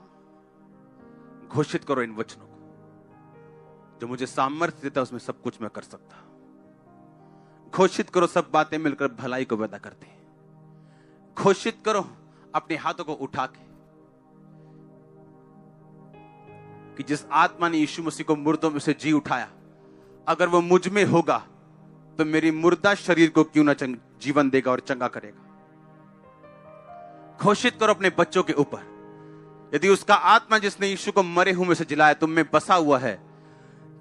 घोषित करो इन वचनों को। जो मुझे सामर्थ्य देता है, उसमें सब कुछ मैं कर सकता हूं। घोषित करो, सब बातें मिलकर भलाई को पैदा करती हैं। घोषित करो अपने हाथों को उठा के। कि जिस आत्मा ने यीशु मसीह को मुर्दों में से जी उठाया, अगर वो मुझ में होगा तो मेरी मुर्दा शरीर को क्यों ना जीवन देगा और चंगा करेगा। घोषित करो अपने बच्चों के ऊपर, यदि उसका आत्मा जिसने यीशु को मरे हुए में से जिलाया तुम में बसा हुआ है,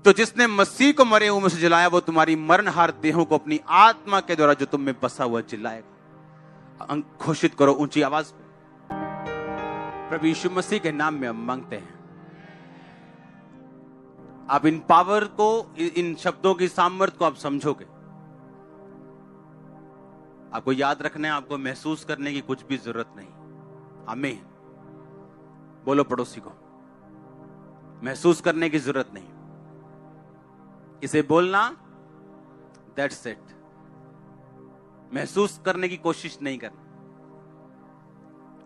तो जिसने मसीह को मरे हुए में से जिलाया वो तुम्हारी मरणहार देहों को अपनी आत्मा के द्वारा जो तुम में बसा हुआ जिलाएगा। घोषित करो ऊंची आवाज में। प्रभु यीशु मसीह के नाम में हम मांगते हैं, आप इन पावर को, इन शब्दों की सामर्थ्य को आप समझोगे। आपको याद रखना है, आपको महसूस करने की कुछ भी जरूरत नहीं। आमीन। बोलो पड़ोसी को, महसूस करने की जरूरत नहीं, इसे बोलना, दैट्स इट। महसूस करने की कोशिश नहीं करना।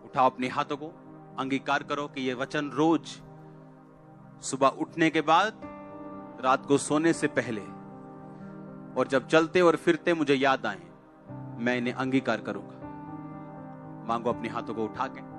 उठाओ अपने हाथों को, अंगीकार करो कि यह वचन रोज सुबह उठने के बाद, रात को सोने से पहले और जब चलते और फिरते मुझे याद आए, मैं इन्हें अंगीकार करूंगा। मांगो अपने हाथों को उठा के।